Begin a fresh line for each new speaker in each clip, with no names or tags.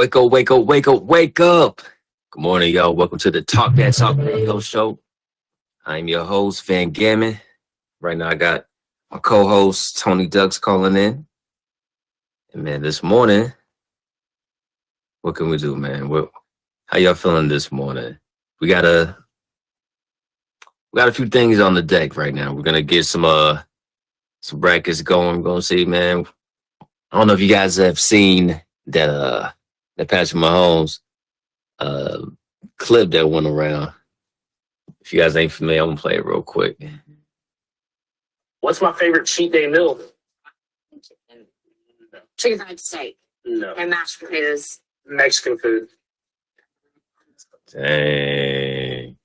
Wake up, wake up, wake up, wake up. Good morning, y'all. Welcome to the Talk That Talk Radio Show. I'm your host, Van Gammon. Right now, I got my co-host, Tony Ducks, calling in. And man, this morning, what can we do, man? How y'all feeling this morning? We got a few things on the deck right now. We're gonna get some brackets going. We're gonna see, man. I don't know if you guys have seen that Patrick Mahomes clip that went around. If you guys ain't familiar, I'm gonna play it real quick.
What's my favorite cheat day meal?
Chicken fried steak.
No.
And mashed potatoes.
Mexican food.
Dang.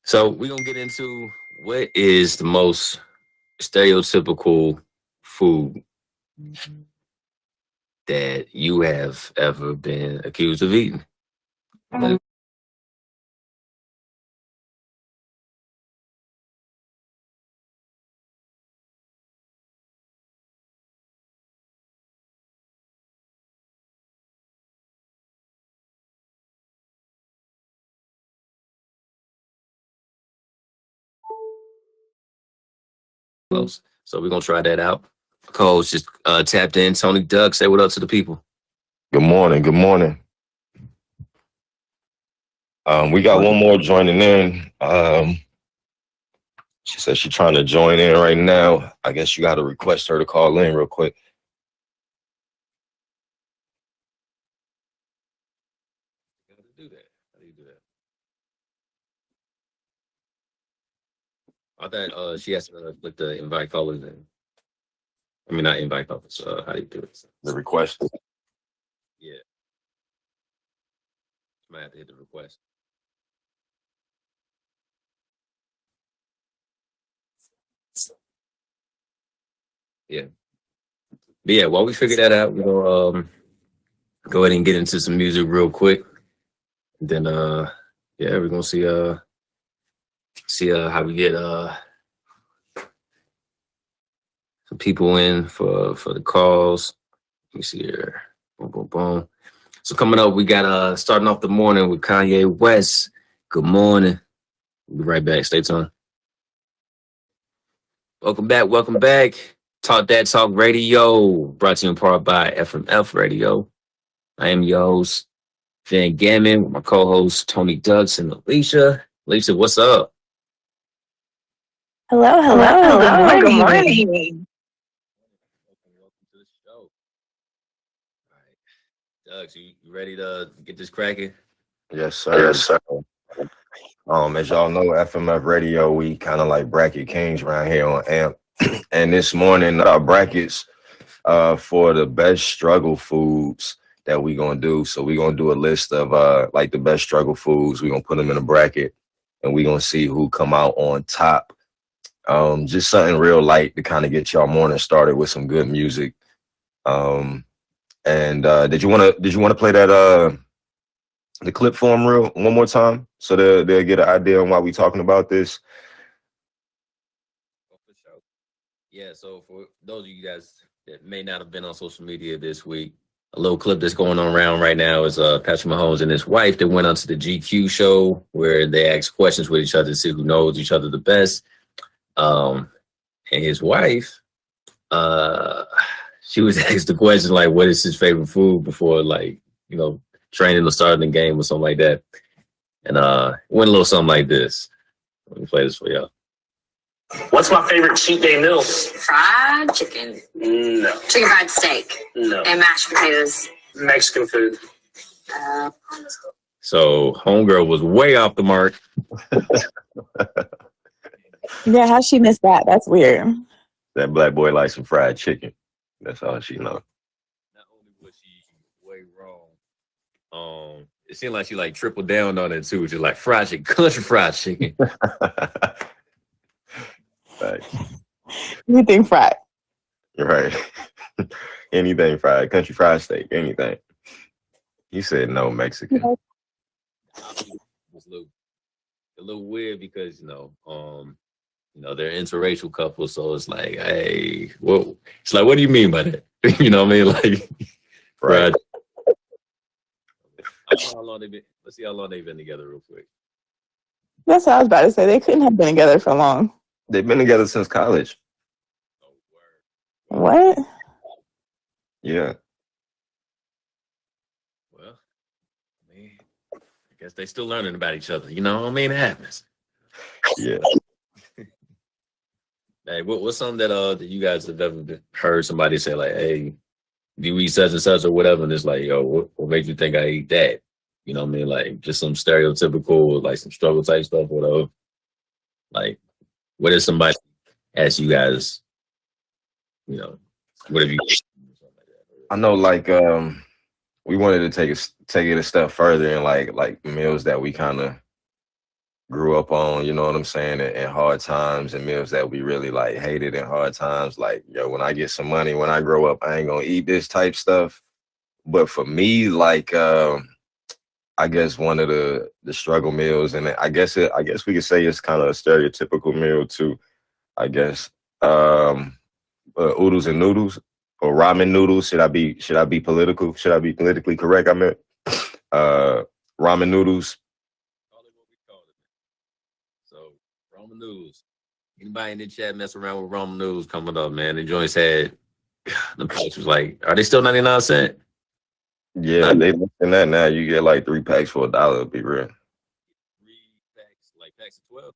So we're gonna get into what is the most stereotypical food that you have ever been accused of eating. Close. So we're gonna try that out. Coach just tapped in. Tony Duck, say what up to the people.
Good morning. Good morning. We got one more joining in. She says she's trying to join in right now. I guess you got to request her to call in real quick.
How do you do that? I thought she asked me to click the invite callers in. I mean, not invite callers. How do you do it?
The request.
Yeah. You might have to hit the request. Yeah. But yeah, while we figure that out, we're gonna go ahead and get into some music real quick. Then yeah, we're gonna see how we get some people in for the calls. Let me see here. Boom, boom, boom. So coming up, we got starting off the morning with Kanye West. Good morning. We'll be right back. Stay tuned. Welcome back. Talk That Talk Radio, brought to you in part by FMF Radio. I am your host, Van Gammon, with my co-hosts Tony Ducks and Alicia. Alicia, what's up?
Hello. Good morning.
Welcome to the show. All right. Ducks, you ready to get this cracking?
Yes, sir. As y'all know, FMF Radio, we kind of like bracket kings around here on AMP. And this morning, our brackets for the best struggle foods that we gonna do. So we gonna do a list of like the best struggle foods. We gonna put them in a bracket, and we gonna see who come out on top. Just something real light to kind of get y'all morning started with some good music. And did you wanna play that the clip for them one more time so they'll get an idea on why we talking about this?
Yeah, so for those of you guys that may not have been on social media this week, a little clip that's going on around right now is Patrick Mahomes and his wife that went onto the GQ show where they asked questions with each other to see who knows each other the best. And his wife, she was asked the question like, what is his favorite food before, like, training or starting the game or something like that. And it went a little something like this. Let me play this for y'all.
What's my favorite cheat day meal?
Fried chicken.
No.
Chicken fried steak.
No.
And mashed potatoes.
Mexican food.
So homegirl was way off the mark.
Yeah, how she missed that? That's weird.
That black boy likes some fried chicken. That's all she knows.
Not only was she way wrong, it seemed like she like tripled down on it too. Just like fried chicken, country fried chicken.
Right.
Anything fried.
Right. Anything fried, country fried steak, anything. You said no Mexican.
It was a little weird because they're interracial couples, so it's like, hey, whoa. It's like, what do you mean by that? You know what I mean? Like,
Right.
how long they been? Let's see how long they've been together, real quick.
That's what I was about to say. They couldn't have been together for long.
They've been together since college.
Oh, word.
What?
Yeah.
Well, I mean, I guess they still learning about each other. You know what I mean? It happens.
Yeah.
Hey, what's something that you guys have ever heard somebody say, like, hey, do you eat such and such or whatever? And it's like, yo, what made you think I eat that? You know what I mean? Like, just some stereotypical, like some struggle type stuff, whatever. Like, what if somebody ask you guys, what have you?
I know, like, we wanted to take it a step further in like meals that we kind of grew up on, you know what I'm saying, in hard times, and meals that we really like hated in hard times. Like, yo, when I get some money, when I grow up, I ain't gonna eat this type stuff. But for me, like, I guess one of the struggle meals, and I guess we could say it's kind of a stereotypical meal too. I guess oodles and noodles or ramen noodles. Should I be political? Should I be politically correct? I meant ramen noodles.
So ramen noodles. Anybody in the chat mess around with ramen noodles coming up, man? The joints had the price was like, are they still 99 cents?
Yeah, they looking that now. You get like 3 packs for $1. To be real.
3 packs, like packs of 12,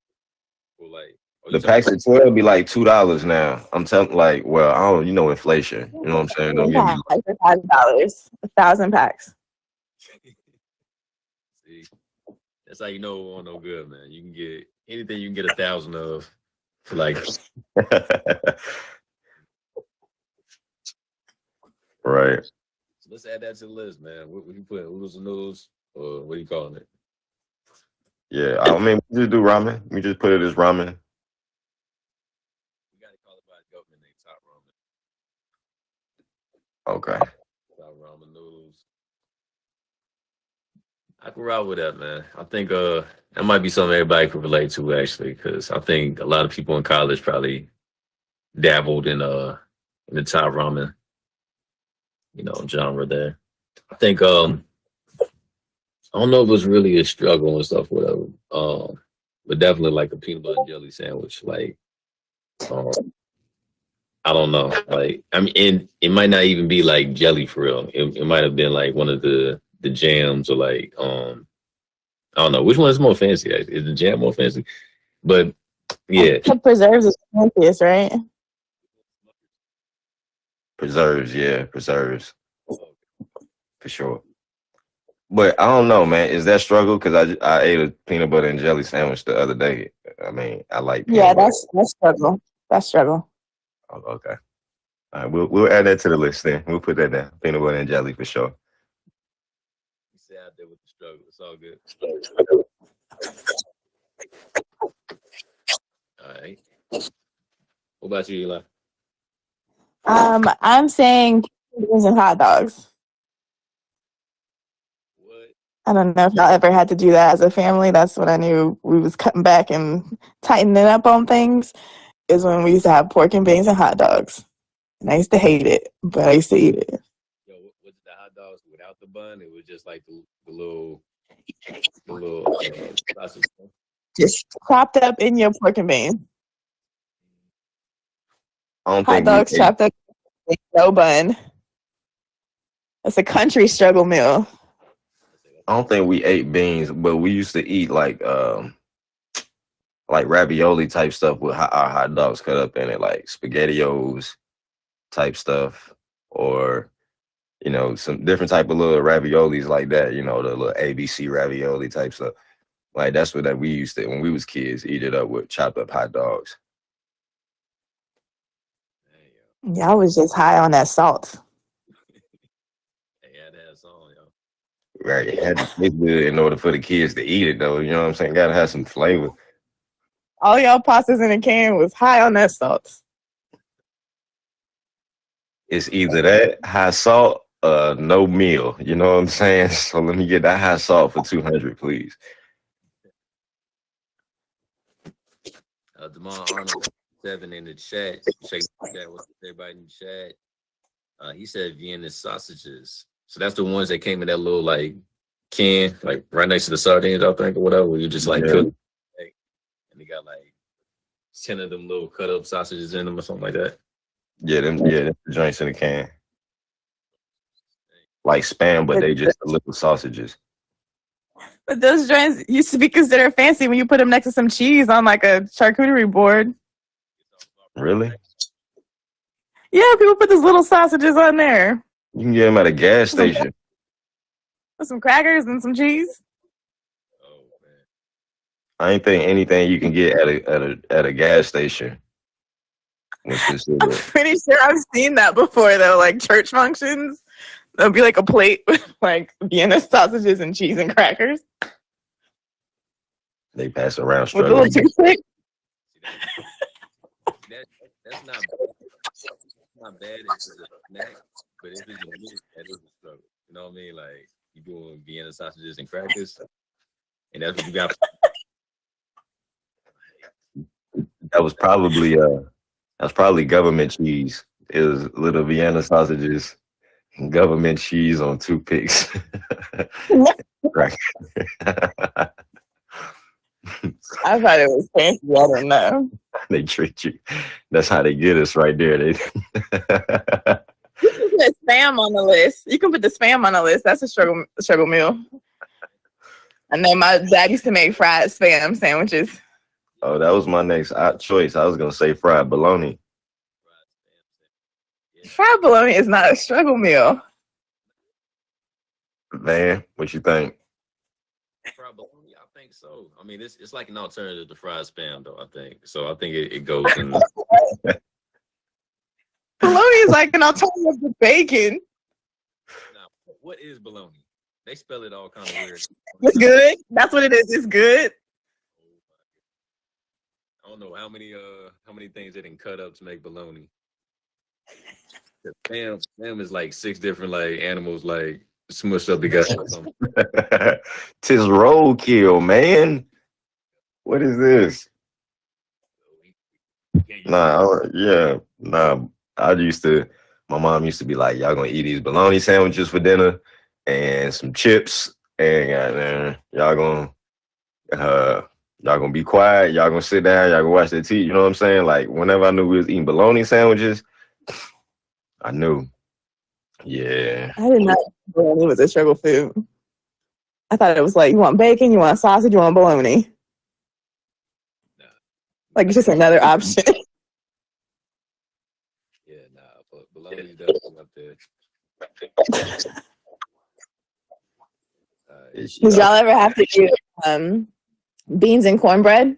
or like
the packs of 12 be like $2 now. I'm telling, like, well, I don't, inflation. You know what I'm saying? Don't get me.
Like $5, 1,000 packs.
See, that's how you know it won't no good, man. You can get anything you can get 1,000 of for like.
Right.
So let's add that to the list, man. What you put? Oodles and noodles, or what are you calling it?
Yeah, I mean, we just do ramen. We just put it as ramen.
We got to call it by a government named Top Ramen.
Okay.
Top Ramen noodles. I can ride with that, man. I think that might be something everybody could relate to, actually, because I think a lot of people in college probably dabbled in the Top Ramen, genre there. I think I don't know if it was really a struggle and stuff, whatever. But definitely like a peanut butter and jelly sandwich. Like, I don't know. Like, I mean, and it might not even be like jelly for real. It might have been like one of the jams, or like I don't know which one is more fancy. Actually. Is the jam more fancy? But yeah,
Preserves is fanciest, right?
Preserves, yeah, preserves for sure. But I don't know, man. Is that struggle? Because I ate a peanut butter and jelly sandwich the other day. I mean, I like.
Yeah, that's struggle. That's struggle.
Oh, okay. All right, we'll add that to the list then. We'll put that down. Peanut butter and jelly for sure.
you stay out there with the struggle. It's all good. All right. What about you, Eli?
I'm saying beans and hot dogs.
What?
I don't know if y'all ever had to do that as a family. That's when I knew we was cutting back and tightening up on things, is when we used to have pork and beans and hot dogs. And I used to hate it, but I used to eat it.
Yo, was it the hot dogs without the bun? It was just like the little sausage.
Just chopped up in your pork and beans.
I don't
Hot
think
dogs chopped up, no bun. That's a country struggle meal.
I don't think we ate beans, but we used to eat like ravioli type stuff with our hot dogs cut up in it, like SpaghettiOs type stuff, or some different type of little raviolis like that. The little ABC ravioli type stuff. Like that's what we used to when we was kids, eat it up with chopped up hot dogs.
Yeah, I was just high on that salt.
They had that song, yo.
Right, it had to taste good in order for the kids to eat it, though. You know what I'm saying? Gotta have some flavor.
All y'all pastas in a can was high on that salt.
It's either that high salt, no meal. You know what I'm saying? So let me get that high salt for $200, please.
Damon Arnold 7 in the chat. Check that with everybody in the chat. He said Vienna sausages. So that's the ones that came in that little like can, like right next to the sardines, I think, or whatever. Where you just like cook, and they got like 10 of them little cut up sausages in them or something like that.
them the joints in the can. Like Spam, but they just little sausages.
But those joints used to be considered fancy when you put them next to some cheese on like a charcuterie board.
Really?
Yeah, people put those little sausages on there.
You can get them at a gas station.
With some crackers and some cheese.
Oh man.
I ain't think anything you can get at a gas station.
I'm pretty sure I've seen that before though, like church functions. There'll be like a plate with like Vienna sausages and cheese and crackers.
They pass around
With a little toothpick.
That's not bad if it's a snack, but if it's a meal, that is a struggle. You know what I mean? Like you doing Vienna sausages and crackers, and that's what you got.
That was probably government cheese. It was little Vienna sausages, and government cheese on toothpicks. Right.
I thought it was fancy. I don't know.
They treat you. That's how they get us right there. They
You can put Spam on the list. You can put the Spam on the list. That's a struggle meal. I know my dad used to make fried Spam sandwiches.
Oh, that was my next choice. I was gonna say fried bologna.
Fried bologna is not a struggle meal.
Man, what you think?
Fried bologna, I think so. I mean, it's like an alternative to fried Spam, though. I think so. I think it goes in.
Bologna is like an alternative to bacon.
Now, what is bologna? They spell it all kind of weird.
It's good. That's what it is. It's good.
I don't know how many things they didn't cut up to make bologna. Spam is like 6 different like animals like smushed up together or something.
Tis roadkill, man. What is this? Nah. My mom used to be like, y'all gonna eat these bologna sandwiches for dinner and some chips, and y'all gonna be quiet, y'all gonna sit down, y'all gonna watch the TV. You know what I'm saying? Like whenever I knew we was eating bologna sandwiches, I knew. Yeah.
I did not know bologna was a struggle food. I thought it was like, you want bacon, you want sausage, you want bologna.
Nah.
Like it's just another option.
Yeah, but bologna does come up there.
Did y'all ever have to do beans and cornbread?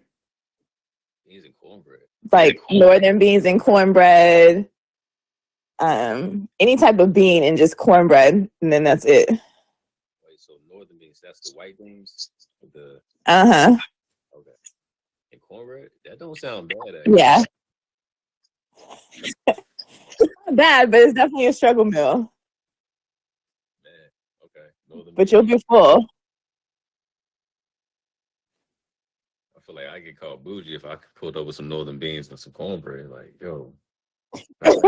Beans and cornbread.
Like northern beans and cornbread. Any type of bean and just cornbread, and then that's it.
Wait, so northern beans, that's the white beans? Okay. And cornbread? That don't sound bad, actually.
Yeah. It's not bad, but it's definitely a struggle meal.
Man, okay. Northern
But you'll be full.
I feel like I get called bougie if I pulled up with some northern beans and some cornbread. Like, yo. Let me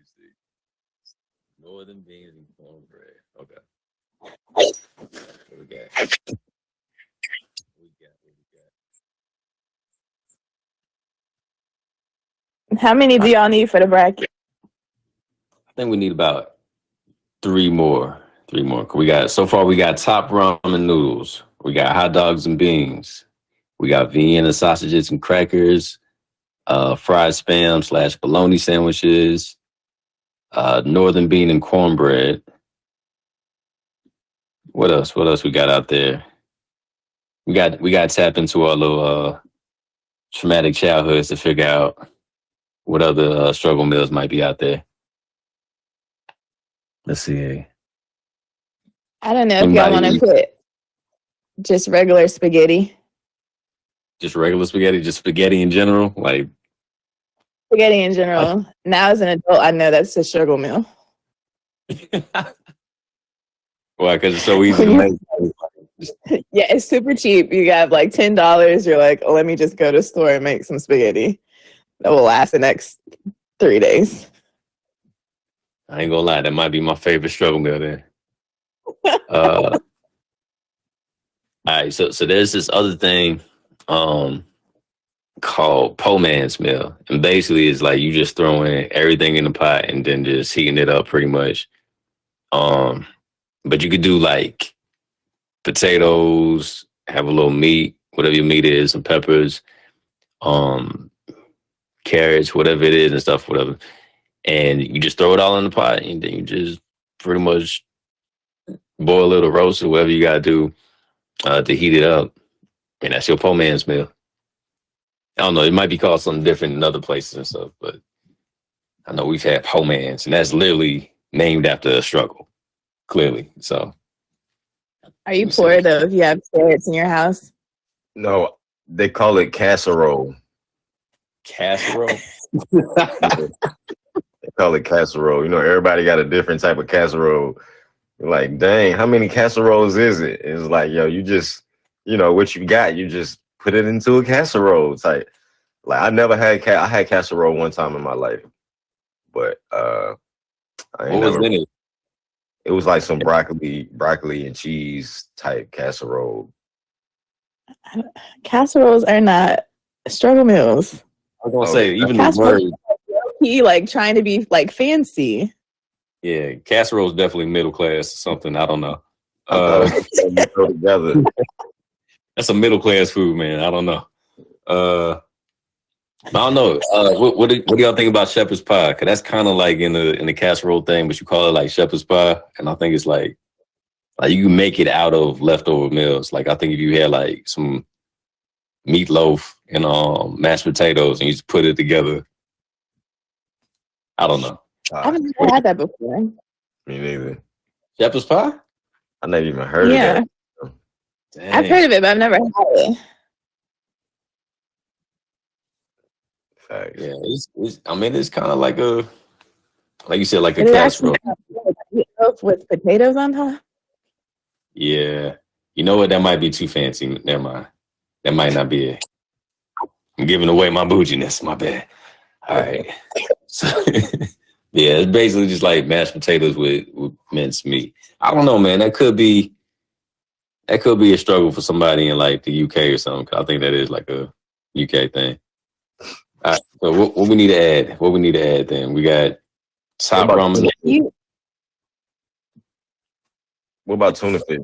see. Northern beans and cornbread. Okay. What we got?
How many do y'all need for the bracket?
I think we need about 3 more. 3 more. We got top ramen noodles. We got hot dogs and beans. We got Vienna sausages and crackers. Fried Spam / bologna sandwiches. Northern bean and cornbread. What else we got out there? We got to tap into our little traumatic childhoods to figure out what other struggle meals might be out there. Let's see.
I don't know if y'all want to put just regular spaghetti.
Just regular spaghetti? Just spaghetti in general? Like
spaghetti in general. Now as an adult, I know that's a struggle meal.
Why? Because it's so easy to make.
Yeah, it's super cheap. You have like $10. You're like, oh, let me just go to the store and make some spaghetti that will last the next 3 days.
I ain't gonna lie, that might be my favorite struggle meal then. All right, so there's this other thing called po man's meal, and basically it's like you just throwing everything in the pot and then just heating it up pretty much. But you could do like potatoes, have a little meat, whatever your meat is, some peppers, carrots, whatever it is, and stuff, whatever. And you just throw it all in the pot, and then you just pretty much boil it or roast it, whatever you gotta do to heat it up, and that's your po man's meal. I don't know, it might be called something different in other places and stuff, but I know we've had po man's, and that's literally named after a struggle, clearly. So,
Are you poor though if you have carrots in your house?
No, they call it casserole.
casserole.
They call it casserole. You know, everybody got a different type of casserole. You're like, dang, how many casseroles is it? It's like, yo, you just, you know, what you got, you just put it into a casserole type. Like, I never had I had casserole one time in my life, but I ain't
What was
never.
in it?
It was like some broccoli and cheese type casserole.
Casseroles are not struggle meals.
I was gonna
Oh,
say, even the
casserole-
word,
He like trying to be like fancy.
yeah, casserole is definitely middle class or something. I don't know.
You throw together.
That's a middle class food, man. I don't know. I don't know. What do y'all think about shepherd's pie? Cause that's kind of like in the casserole thing, but you call it like shepherd's pie, and I think it's like you can make it out of leftover meals. Like I think if you had like some meatloaf and mashed potatoes and you just put it together, I don't know.
I haven't never had that before.
Me neither.
Shepherd's pie?
I never even heard
Yeah.
of that.
Dang.
I've heard of it, but I've never had it.
Facts.
Yeah, I mean, it's kind of like you said, like a
It is actually
casserole.
meatloaf with potatoes on top.
Yeah. You know what? That might be too fancy. Never mind. That might not be it. I'm giving away my bouginess. My bad. All right. So, yeah, it's basically just like mashed potatoes with minced meat. I don't know, man. That could be a struggle for somebody in like the UK or something. 'Cause I think that is like a UK thing. All right, so what we need to add? What we need to add then? We got top
What about-
ramen.
What about tuna fish?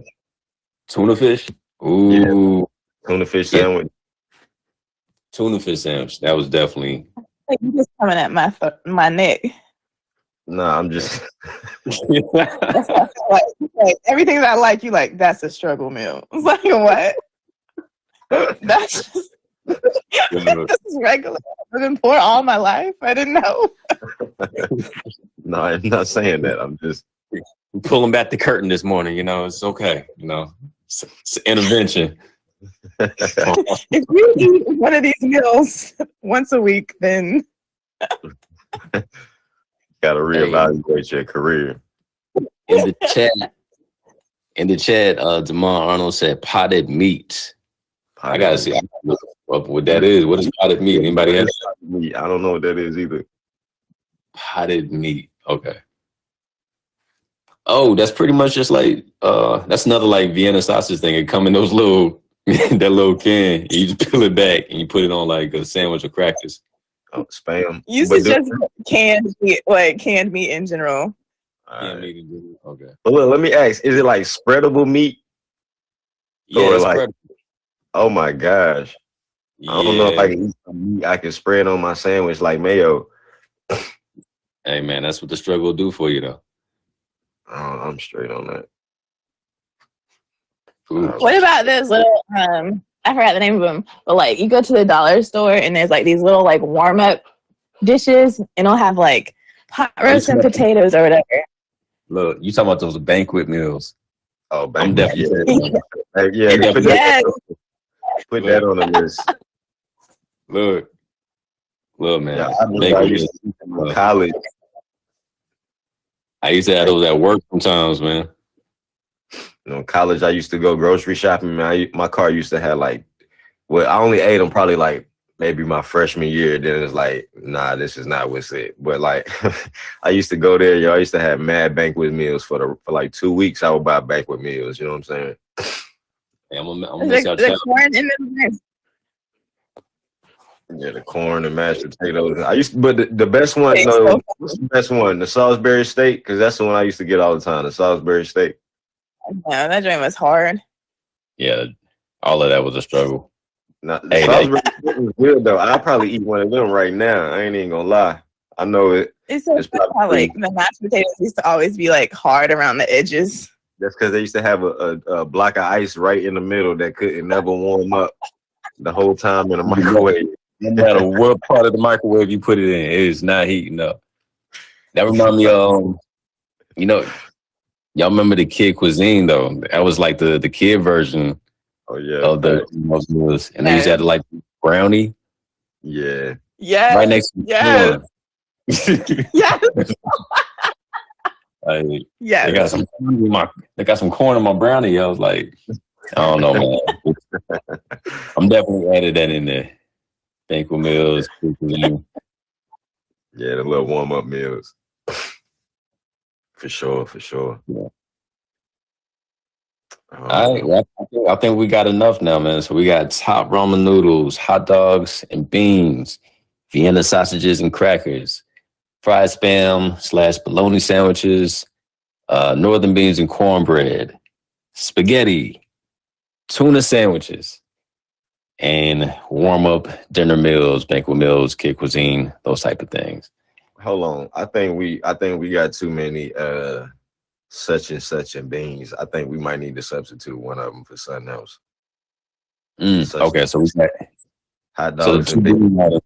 Tuna fish? Ooh,
Tuna fish
Yeah.
sandwich.
tuna fish sandwich. That was definitely.
Like you just coming at my neck.
Nah, I'm just
That's like everything that I like, you like. That's a struggle meal. It's like what? That's just this is regular. I've been poor all my life. I didn't know.
no, I'm not saying that. I'm just
Pulling back the curtain this morning. You know, it's okay. You know, it's intervention.
If you eat one of these meals once a week, then
gotta reevaluate your career.
In the chat, Damar Arnold said potted meat. I gotta see what that is. What is potted meat? Anybody have
I don't know what that is either.
potted meat? Okay. Oh, that's pretty much just like that's another like Vienna sausage thing. It come in those little that little can. And you just peel it back and you put it on like a sandwich or crackers.
Oh, spam.
you
But
should just canned meat in general.
all
Yeah,
right.
meat and gizzard. Okay.
But look, let me ask: is it like spreadable meat?
Yeah,
Or
it's
like-
spread-
Oh my gosh! I don't know if I
yeah.
can eat some meat I can spread on my sandwich like mayo.
Hey man, that's what the struggle will do for you though.
I'm straight on that.
Ooh.
What about this little I forgot the name of them, but like you go to the dollar store and there's like these little like warm up dishes and it'll have like pot roast and potatoes or whatever.
Look, you talking about those banquet meals?
Oh,
I'm
banquet,
definitely
yeah,
I'm
put,
Yes.
put that on the list.
look, man.
Yeah, I remember I
Banquet
used
meals.
to eat them in college.
I used to have those at work sometimes, man.
You know, college, I used to go grocery shopping. Man, my car used to have like, well, I only ate them probably like maybe my freshman year. Then it's like, nah, this is not what's it. But like, I used to go there. Yo, I used to have mad banquet meals for like 2 weeks. I would buy banquet meals. You know what I'm saying?
Yeah, I'm gonna miss y'all.
The corn in the
Yeah, the corn and mashed potatoes. I used, but the best one,
Okay,
no,
so-
what's the best one? The Salisbury steak, because that's the one I used to get all the time. The Salisbury steak.
Yeah, that joint was hard.
Yeah, all of that was a struggle.
Now, the
Hey,
Salisbury steak was good though. I'll probably eat one of them right now. I ain't even gonna lie. I know it.
It's so
It's
good how
probably-
like the mashed potatoes used to always be like hard around the edges.
That's because they used to have a block of ice right in the middle that couldn't never warm up the whole time in the microwave.
No matter what part of the microwave you put it in, it is not heating up. That reminds me of, you know, y'all remember the kid cuisine though? That was like the kid version
Oh yeah.
of the meals, and they used to have like brownie
Yeah.
Yeah.
right next to
Yes.
corn.
Yes.
Like,
Yes.
they got some corn in my brownie. I was like, I don't know, man. I'm definitely added that in there. Banquet meals, kid cuisine.
Yeah, the little warm up meals. For sure, for sure.
Yeah. All right, well, I think we got enough now, man. So we got top ramen noodles, hot dogs and beans, Vienna sausages and crackers, fried spam / bologna sandwiches, northern beans and cornbread, spaghetti, tuna sandwiches, and warm up dinner meals, banquet meals, kid cuisine, those type of things.
Hold on. I think we got too many such and such and beans. I think we might need to substitute one of them for something else. Such
Okay, so we got
hot
so the
dogs
two
and beans,
beans items.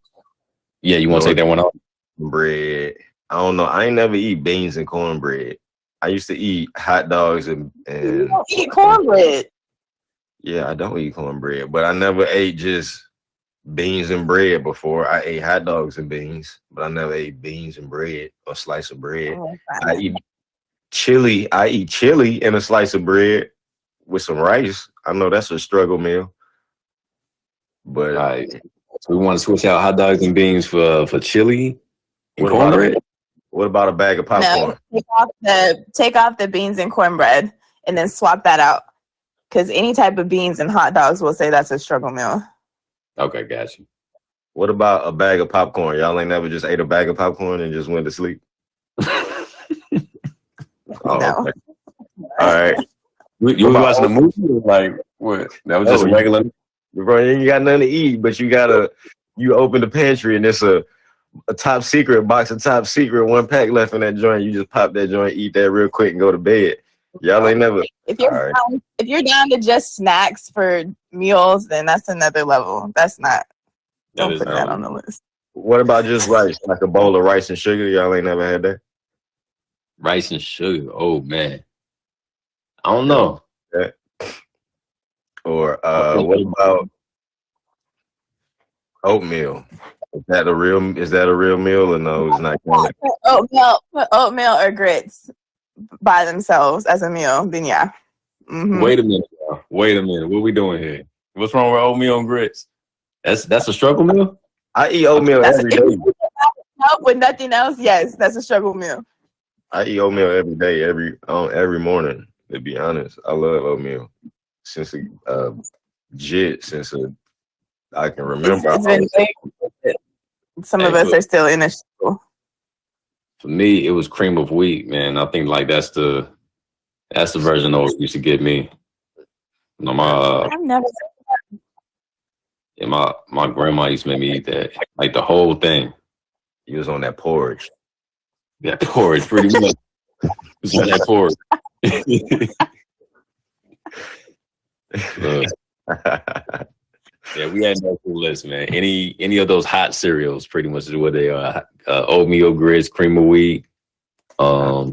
Yeah, you want to take that one off?
bread. I don't know. I ain't never eat beans and cornbread. I used to eat hot dogs
You
and
don't eat cornbread.
yeah, I don't eat cornbread, but I never ate just beans and bread before. I ate hot dogs and beans, but I never ate beans and bread or slice of bread.
Oh,
I eat chili. I eat chili and a slice of bread with some rice. I know that's a struggle meal, but
Right. So we want to switch out hot dogs and beans for chili and
What about
cornbread.
what about a bag of popcorn?
No, take off the beans and cornbread and then swap that out. Because any type of beans and hot dogs will say that's a struggle meal.
Okay, got you.
What about a bag of popcorn? Y'all ain't never just ate a bag of popcorn and just went to sleep? Oh,
No.
okay. All right.
You was watching a movie? Or like what? That was just
Oh,
a regular.
Bro, you ain't got nothing to eat, but you open the pantry and it's a top secret box of top secret, 1 pack left in that joint. You just pop that joint, eat that real quick and go to bed. Y'all ain't never.
If you're
All right.
if you're down to just snacks for meals, then that's another level. That's not.
That
Don't
is
put
not-
that on the list.
What about just rice? Like a bowl of rice and sugar? Y'all ain't never had that?
Rice and sugar. Oh man. I don't know.
Or what about oatmeal? Is that a real meal or no? It's not.
Put oatmeal or grits by themselves as a meal, then yeah. Mhm.
Wait a minute. Now. Wait a minute. What we doing here? What's wrong with oatmeal and grits? That's a struggle meal.
I eat oatmeal
That's
every
if
day.
you put that up with nothing else, yes, that's a struggle meal.
I eat oatmeal every day, every morning. To be honest, I love oatmeal since I can remember.
It's been some of
Hey,
us
look.
are still in a struggle.
For me, it was cream of wheat, man. I think like that's the version of what used to get me. You know,
I've never.
my grandma used to make me eat that, like the whole thing.
He was on that porridge.
That porridge, pretty much. It was on that porridge. Yeah, we had no cool list, man. Any of those hot cereals, pretty much is what they are. Oatmeal, grits, cream of wheat,
Yeah.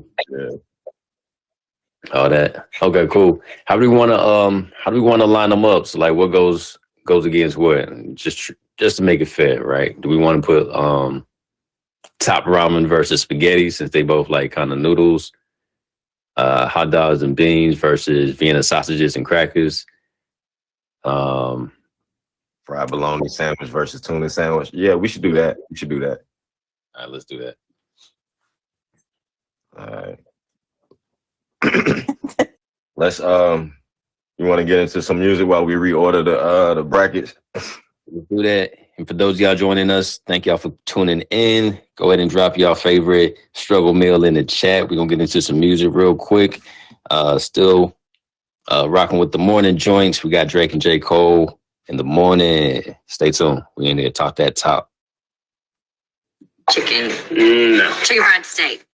all that. Okay, cool. How do we want to line them up? So like, what goes against what? Just to make it fair, right? Do we want to put top ramen versus spaghetti since they both like kind of noodles? hot dogs and beans versus Vienna sausages and crackers.
Fried bologna sandwich versus tuna sandwich. Yeah, we should do that.
All right, let's do that.
All right. Let's you want to get into some music while we reorder the brackets?
Let's do that. And for those of y'all joining us, thank y'all for tuning in. Go ahead and drop y'all favorite struggle meal in the chat. We're gonna get into some music real quick. Still rocking with the morning joints. We got Drake and J. Cole in the morning. Stay tuned. We in here to talk that top.
Chicken.
No.
Chicken fried steak.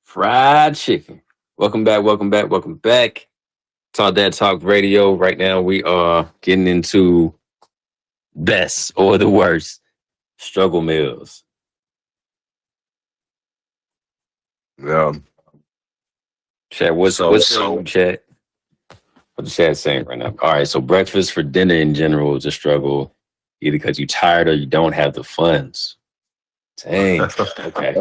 Fried chicken. Welcome back. Talk That Talk Radio. Right now we are getting into best or the worst struggle meals.
Yeah.
Chat, what's chat? What the chat saying right now? All right, so breakfast for dinner in general is a struggle, either because you're tired or you don't have the funds. Dang. Okay.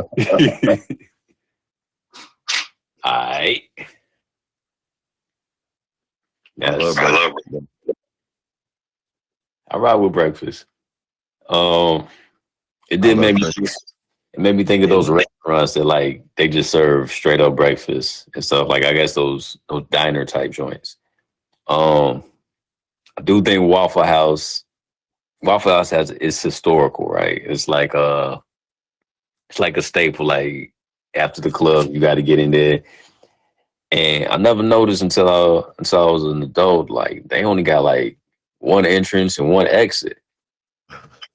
All right. Yes. I ride with breakfast. It did make me think of those restaurants that like they just serve straight up breakfast and stuff. Like I guess those diner type joints. I do think Waffle House is historical, right? It's like a staple. Like after the club, you got to get in there. And I never noticed until I was an adult, like they only got like one entrance and one exit.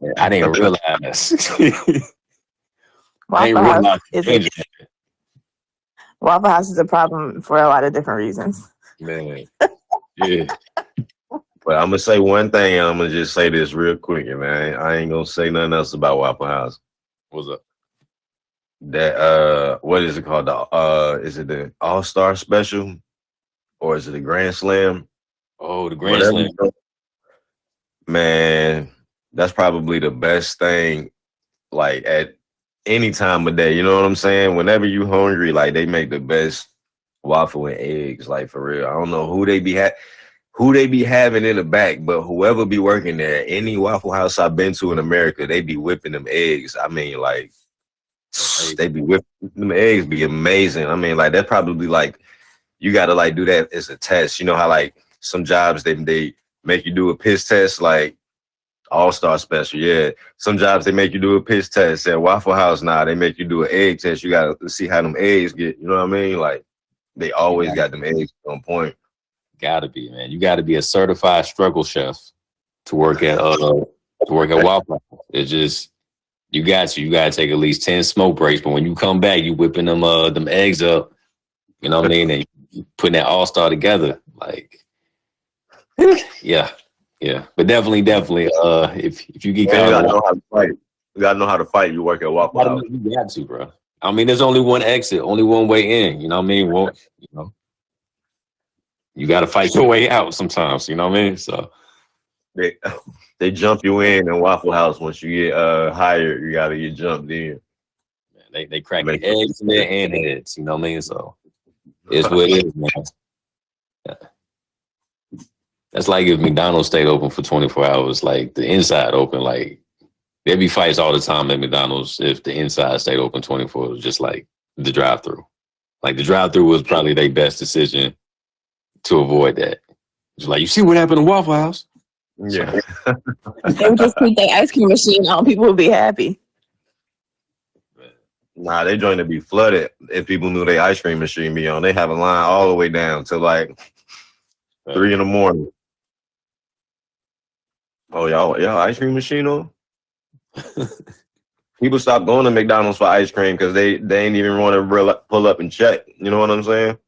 And I didn't realize.
Waffle House is a problem for a lot of different reasons.
Man, yeah. But I'm gonna say one thing, and I'm gonna just say this real quick, man. I ain't gonna say nothing else about Waffle House.
What's up?
That what is it called? Is it the All-Star Special, or is it the Grand Slam?
Oh, the Grand Slam.
Man, that's probably the best thing. Like at any time of day, you know what I'm saying? Whenever you hungry, like they make the best waffle and eggs. Like for real, I don't know who they be having in the back, but whoever be working there, any Waffle House I've been to in America, they be whipping them eggs. I mean, like. They be whipping them eggs, be amazing. I mean, like that probably like you gotta like do that as a test. You know how like some jobs they make you do a piss test, like All-Star Special. Yeah, some jobs they make you do a piss test. At Waffle House now they make you do an egg test. You gotta see how them eggs get. You know what I mean? Like they always got them eggs on point.
Gotta be, man. You gotta be a certified struggle chef to work at Waffle House. It's just. You got to take at least 10 smoke breaks, but when you come back, you whipping them eggs up. You know what I mean? And you putting that all-star together. Like, yeah. But definitely. If you get
you gotta know how to fight. You gotta know how to fight. You work at Waffle House.
You got to, bro. I mean, there's only one exit, only one way in. You know what I mean? Well, you got to fight your way out sometimes. You know what I mean? So.
They jump you in Waffle House. Once you get hired, you gotta get jumped in.
Man, they crack the eggs in their hand heads, you know what I mean? So it's what it is, man. Yeah. That's like if McDonald's stayed open for 24 hours, like the inside open, like there'd be fights all the time at McDonald's if the inside stayed open 24, just like the drive-through. Like the drive-through was probably their best decision to avoid that. It's like, you see what happened to Waffle House?
Yeah.
They would just keep their ice cream machine on. People would be happy.
Nah, they joint to be flooded if people knew their ice cream machine be on. They have a line all the way down to like 3 a.m. Oh, y'all ice cream machine on? People stop going to McDonald's for ice cream because they ain't even want to pull up and check. You know what I'm saying?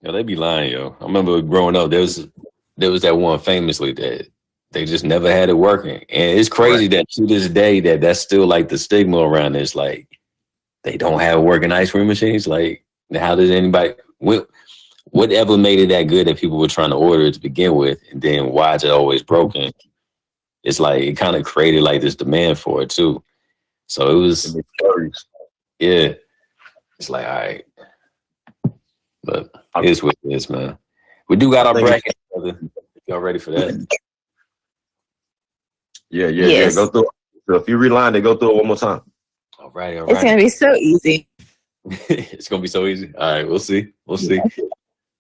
Yeah, they be lying, yo. I remember growing up, there was that one famously that they just never had it working. And it's crazy that to this day that's still like the stigma around this. Like they don't have working ice cream machines. Like how does anybody, whatever made it that good that people were trying to order it to begin with? And then why is it always broken? It's like, it kind of created like this demand for it too. So it was, yeah, it's like, all right. But it is what it is, man. We do got our bracket, brother. Y'all ready for that?
Yeah.
Yes.
Go through it. So if you rewind it, go through it one more time.
All right.
It's gonna be so easy.
It's gonna be so easy. All right, we'll see.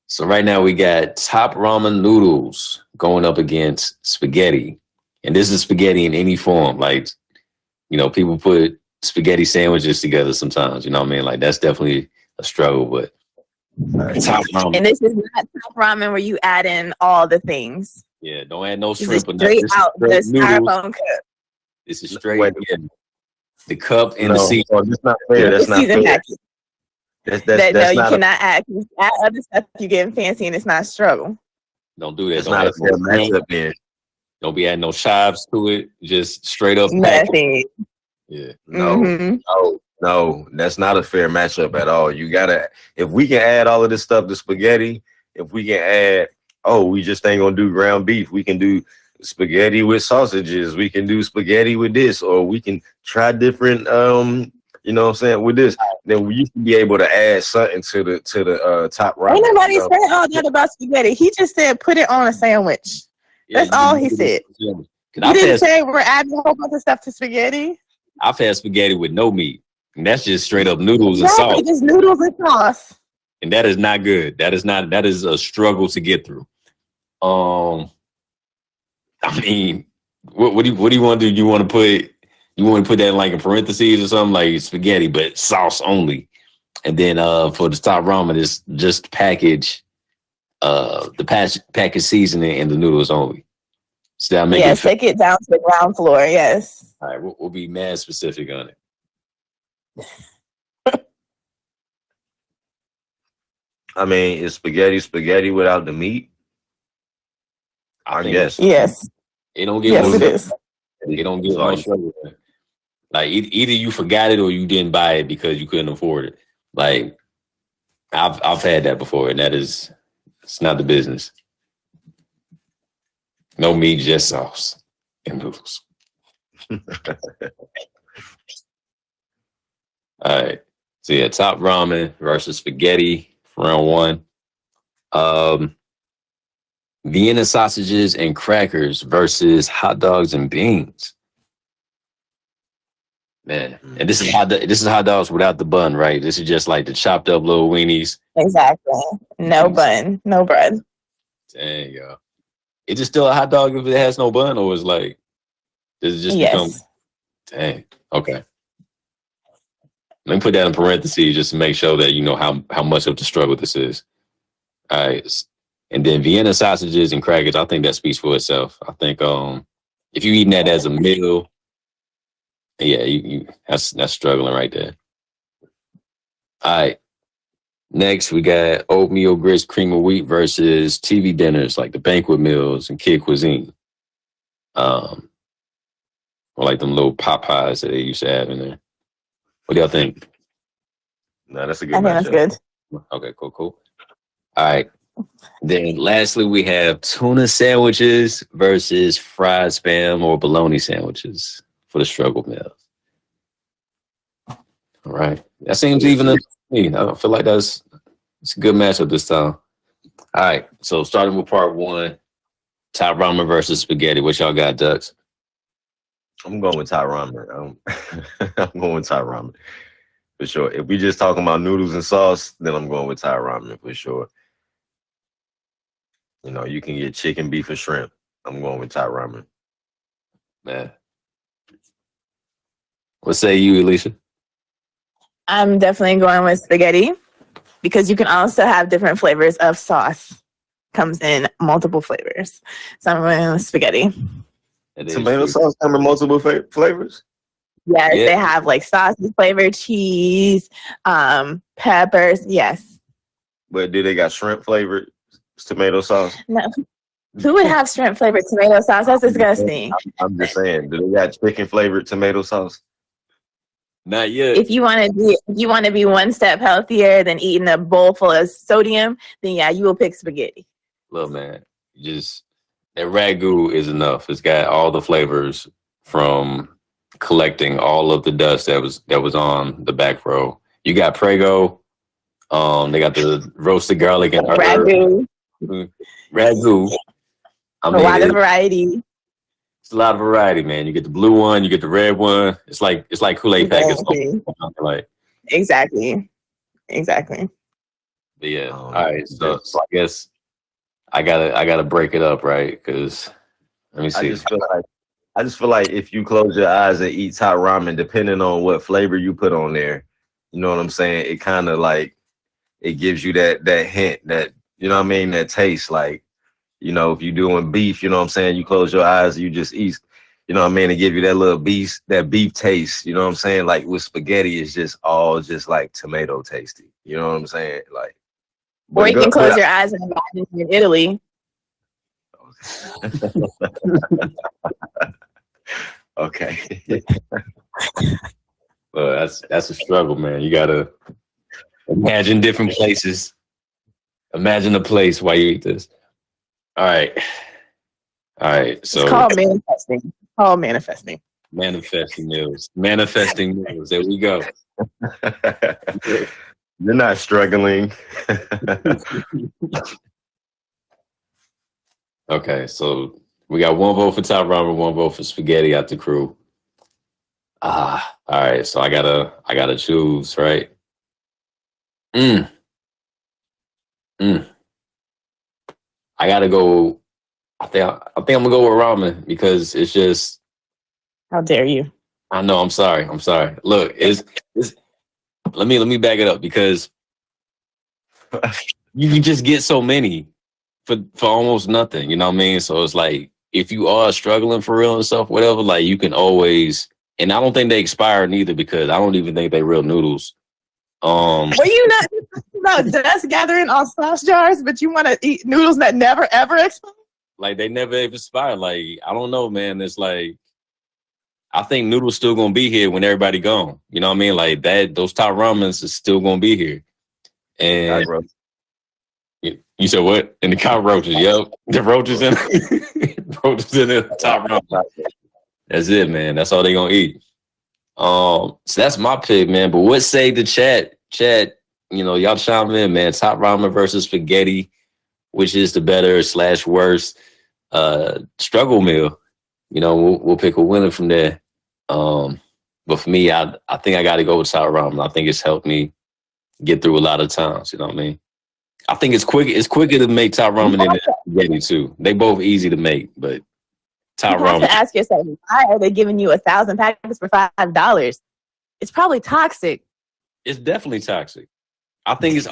So right now we got top ramen noodles going up against spaghetti, and this is spaghetti in any form. Like, people put spaghetti sandwiches together sometimes. You know what I mean? Like, that's definitely a struggle. But top ramen,
And this is not top ramen where you add in all the things.
yeah, don't add no
This
shrimp
is
or nothing.
straight
This is
out the
straight noodles.
styrofoam cup.
This is straight.
Wait.
Yeah, the cup and the
No,
seat.
that's not fair. That's
The
not
season
fair.
package.
That's
No, you
not
cannot add. You add other stuff. You getting fancy, and it's not a struggle.
Don't do that.
that's
Don't
not a
add
fair
no shrimp.
matchup then.
Don't be adding no chives to it. Just straight up package.
Nothing.
Yeah.
No, that's not a fair matchup at all. You gotta, if we can add all of this stuff to spaghetti, if we can add, we just ain't gonna do ground beef. We can do spaghetti with sausages. We can do spaghetti with this, or we can try different, you know what I'm saying, with this. Then we used to be able to add something to the top right.
Ain't nobody saying all that about spaghetti. He just said put it on a sandwich. That's all he said. He didn't say we're adding a whole bunch of stuff to spaghetti.
I've had spaghetti with no meat, and that's just straight up noodles and sauce.
Just noodles and sauce.
And that is not good. That is a struggle to get through. I mean, what do you want to do? You want to put that like in parentheses or something, like spaghetti, but sauce only. And then for the top ramen, it's just package the package seasoning and the noodles only. So that make
take it down to the ground floor. Yes.
All right, we'll be mad specific on it.
I mean, is spaghetti without the meat? I guess.
Yes.
It don't get
yes, it is.
It don't get no struggle. Like either you forgot it or you didn't buy it because you couldn't afford it. Like I've had that before, and it's not the business. No meat, just sauce and noodles. All right. So yeah, top ramen versus spaghetti for round one. Vienna sausages and crackers versus hot dogs and beans. Man, and this is hot dogs without the bun, right? This is just like the chopped up little weenies.
Exactly. No bun, no bread.
Dang, yo. Is it still a hot dog if it has no bun, or is like does it just become? Dang. Okay. Let me put that in parentheses just to make sure that you know how much of the struggle this is. All right. And then Vienna sausages and crackers, I think that speaks for itself. I think if you're eating that as a meal, yeah, you that's struggling right there. All right. Next, we got oatmeal grits, cream of wheat versus TV dinners like the banquet meals and kid cuisine. Or like them little pot pies that they used to have in there. What do y'all think?
No, that's a good
I think
matchup.
that's good.
Okay, cool. All right. Then lastly, we have tuna sandwiches versus fried spam or bologna sandwiches for the struggle meals. All right. That seems even to me. I feel like it's a good matchup this time. All right. So starting with part one, top ramen versus spaghetti. What y'all got, Ducks?
I'm going with Thai ramen. I'm going with Thai ramen for sure. If we just talking about noodles and sauce, then I'm going with Thai ramen for sure. You know, you can get chicken, beef, or shrimp. I'm going with Thai ramen.
Man. What say you, Alicia?
I'm definitely going with spaghetti because you can also have different flavors of sauce. Comes in multiple flavors. So I'm going with spaghetti.
Tomato sauce come in multiple flavors?
Yes, they have like sausage flavor, cheese, peppers. Yes.
But do they got shrimp flavored tomato sauce?
No. Who would have shrimp flavored tomato sauce? That's disgusting.
I'm just saying, do they got chicken flavored tomato sauce?
Not yet.
If you want to be one step healthier than eating a bowl full of sodium, then yeah, you will pick spaghetti.
Look, man, that ragu is enough. It's got all the flavors from collecting all of the dust that was on the back row. You got Prego, They got the roasted garlic and herb.
Ragu.
Ragu. I
A
mean,
lot of variety.
it's a lot of variety, man. You get the blue one, you get the red one. It's like Kool-Aid packets.
Exactly.
But yeah. All right. So I guess I gotta break it up, right? Because let me see.
I just feel like if you close your eyes and eat top ramen, depending on what flavor you put on there, you know what I'm saying? It kind of like it gives you that hint that, you know what I mean, that taste. Like, you know, if you're doing beef, you know what I'm saying, you close your eyes, you just eat, you know what I mean, and give you that little beef taste, you know what I'm saying? Like with spaghetti, it's just all just like tomato tasty. You know what I'm saying? Like,
or you can close your eyes and imagine you're in Italy.
Okay.
Well, that's a struggle, man. You gotta imagine different places. Imagine a place while you eat this. All right. So
it's called manifesting.
Manifesting meals. There we go.
You're not struggling.
Okay, so we got one vote for top ramen, one vote for spaghetti out the crew. All right. So I gotta choose, right? I gotta go. I think I'm gonna go with ramen because it's just.
How dare you?
I know. I'm sorry. Look, it's. Let me back it up because you can just get so many for almost nothing. You know what I mean? So it's like if you are struggling for real and stuff, whatever, like you can always. And I don't think they expire neither because I don't even think they real noodles.
Were you not about dust gathering on sauce jars, but you want to eat noodles that never ever expire?
Like they never expire. Like I don't know, man. It's like I think noodles still gonna be here when everybody gone. You know what I mean? Like that. Those top ramens is still gonna be here. And you said what? And the cockroaches. Yep, the roaches in the top ramen. That's it, man. That's all they gonna eat. So that's my pick, man. But what say the chat? Chat, you know, y'all chime in, man. Top ramen versus spaghetti, which is the better / worse struggle meal? You know, we'll pick a winner from there. But for me, I think I got to go with top ramen. I think it's helped me get through a lot of times. You know what I mean? I think it's quick. It's quicker to make top ramen than spaghetti too. They both easy to make, but.
You have to ask yourself, why are they giving you 1,000 packets for $5? It's probably toxic.
It's definitely toxic. I think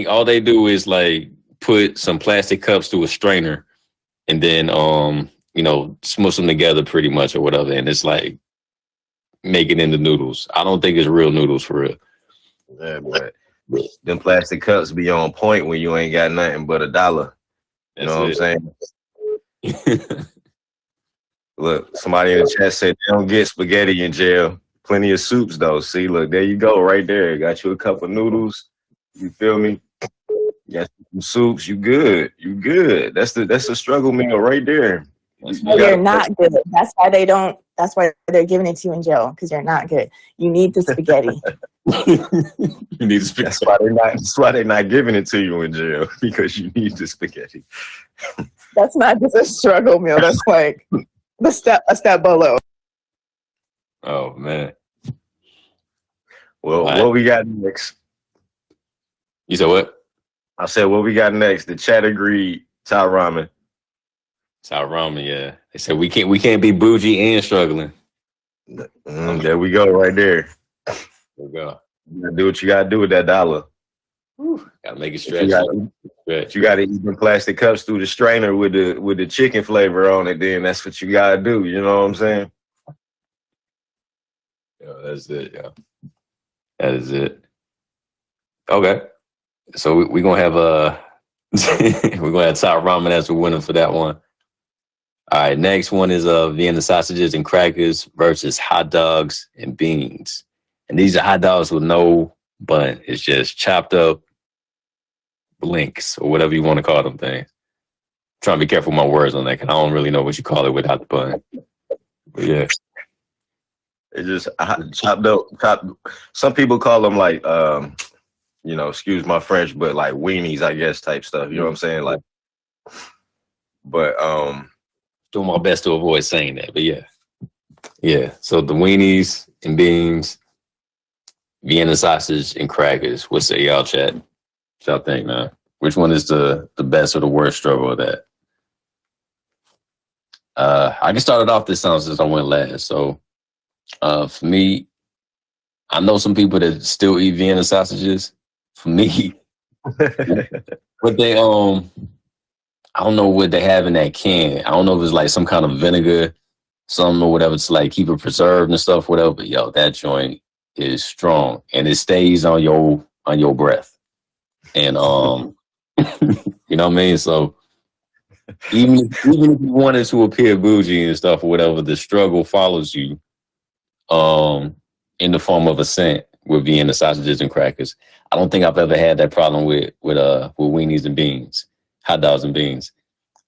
all they do is like put some plastic cups through a strainer and then you know, smush them together pretty much or whatever, and it's like make it into noodles. I don't think it's real noodles for real.
Yeah, but them plastic cups be on point when you ain't got nothing but $1. You know what I'm saying? Look, somebody in the chat said they don't get spaghetti in jail. Plenty of soups though. See, look, there you go, right there. Got you a cup of noodles. You feel me? Got some soups. You good? You good? That's a struggle meal right there.
You're not good. That's why they don't. That's why they're giving it to you in jail because you're not good. You need the spaghetti.
You need the spaghetti.
That's why they're not giving it to you in jail because you need the spaghetti.
That's not just a struggle meal. That's like a step below.
Oh man.
Well, what we got next?
You said what?
I said what we got next. The chat agreed. Top ramen.
Top ramen, yeah. They said we can't be bougie and struggling.
There we go, right there.
There we go.
You gotta do what you gotta do with that $1.
Gotta make it stretch.
You gotta eat the plastic cups through the strainer with the chicken flavor on it. Then that's what you gotta do. You know what I'm saying?
Yeah, that's it. Yeah, that is it. Okay, so we're gonna have we're gonna have top ramen as the winner for that one. All right, next one is Vienna sausages and crackers versus hot dogs and beans. And these are hot dogs with no bun. It's just chopped up links or whatever you want to call them things. I'm trying to be careful with my words on that because I don't really know what you call it without the bun. But yeah.
It's just chopped up. Some people call them like excuse my French, but like weenies, I guess, type stuff. You know what I'm saying? Like, but
Doing my best to avoid saying that, but yeah. So the weenies and beans, Vienna sausage and crackers. What say y'all, chat? What y'all think, man? Which one is the best or the worst struggle of that? I can start it off this time since I went last. So for me, I know some people that still eat Vienna sausages. For me, what they I don't know what they have in that can. I don't know if it's like some kind of vinegar, something or whatever to like keep it preserved and stuff, whatever. But yo, that joint is strong and it stays on your breath. And you know what I mean? So even if you wanted to appear bougie and stuff or whatever, the struggle follows you in the form of a scent with Vienna sausages and crackers. I don't think I've ever had that problem with weenies and beans, hot dogs and beans.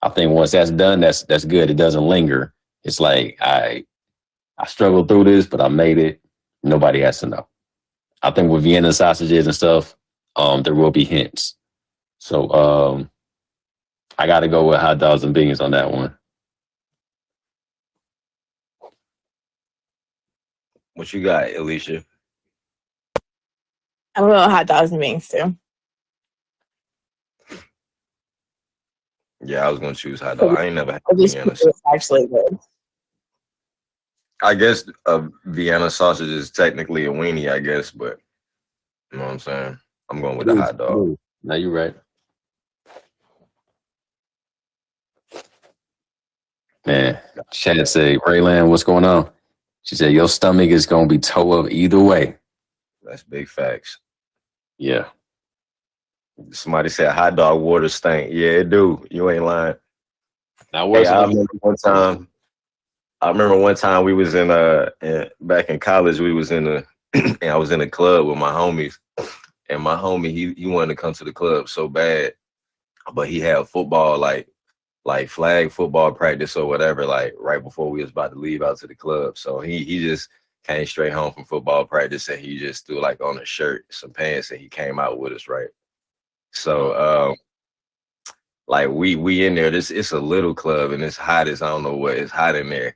I think once that's done, that's good. It doesn't linger. It's like I struggled through this, but I made it. Nobody has to know. I think with Vienna sausages and stuff, there will be hints. So I got to go with hot dogs and beans on that one.
What you got, Alicia?
I'm going with hot dogs and beans too.
Yeah, I was gonna choose hot dog. I ain't never had
It's
Vienna.
actually good.
I guess a Vienna sausage is technically a weenie, I guess, but you know what I'm saying? I'm going with the hot dog.
No, you're right. Man, Chad said, Raylan, what's going on? She said, your stomach is going to be toe up either way.
That's big facts.
Yeah.
Somebody said hot dog water stink. Yeah, it do. You ain't lying.
Now,
Hey, I remember one time we was in back in college, we was in and I was in a club with my homies. And my homie, he wanted to come to the club so bad, but he had football, like flag football practice or whatever, like right before we was about to leave out to the club. So he just came straight home from football practice and he just threw like on a shirt, some pants, and he came out with us, right? So like we in there, it's a little club and it's hot as I don't know what, it's hot in there.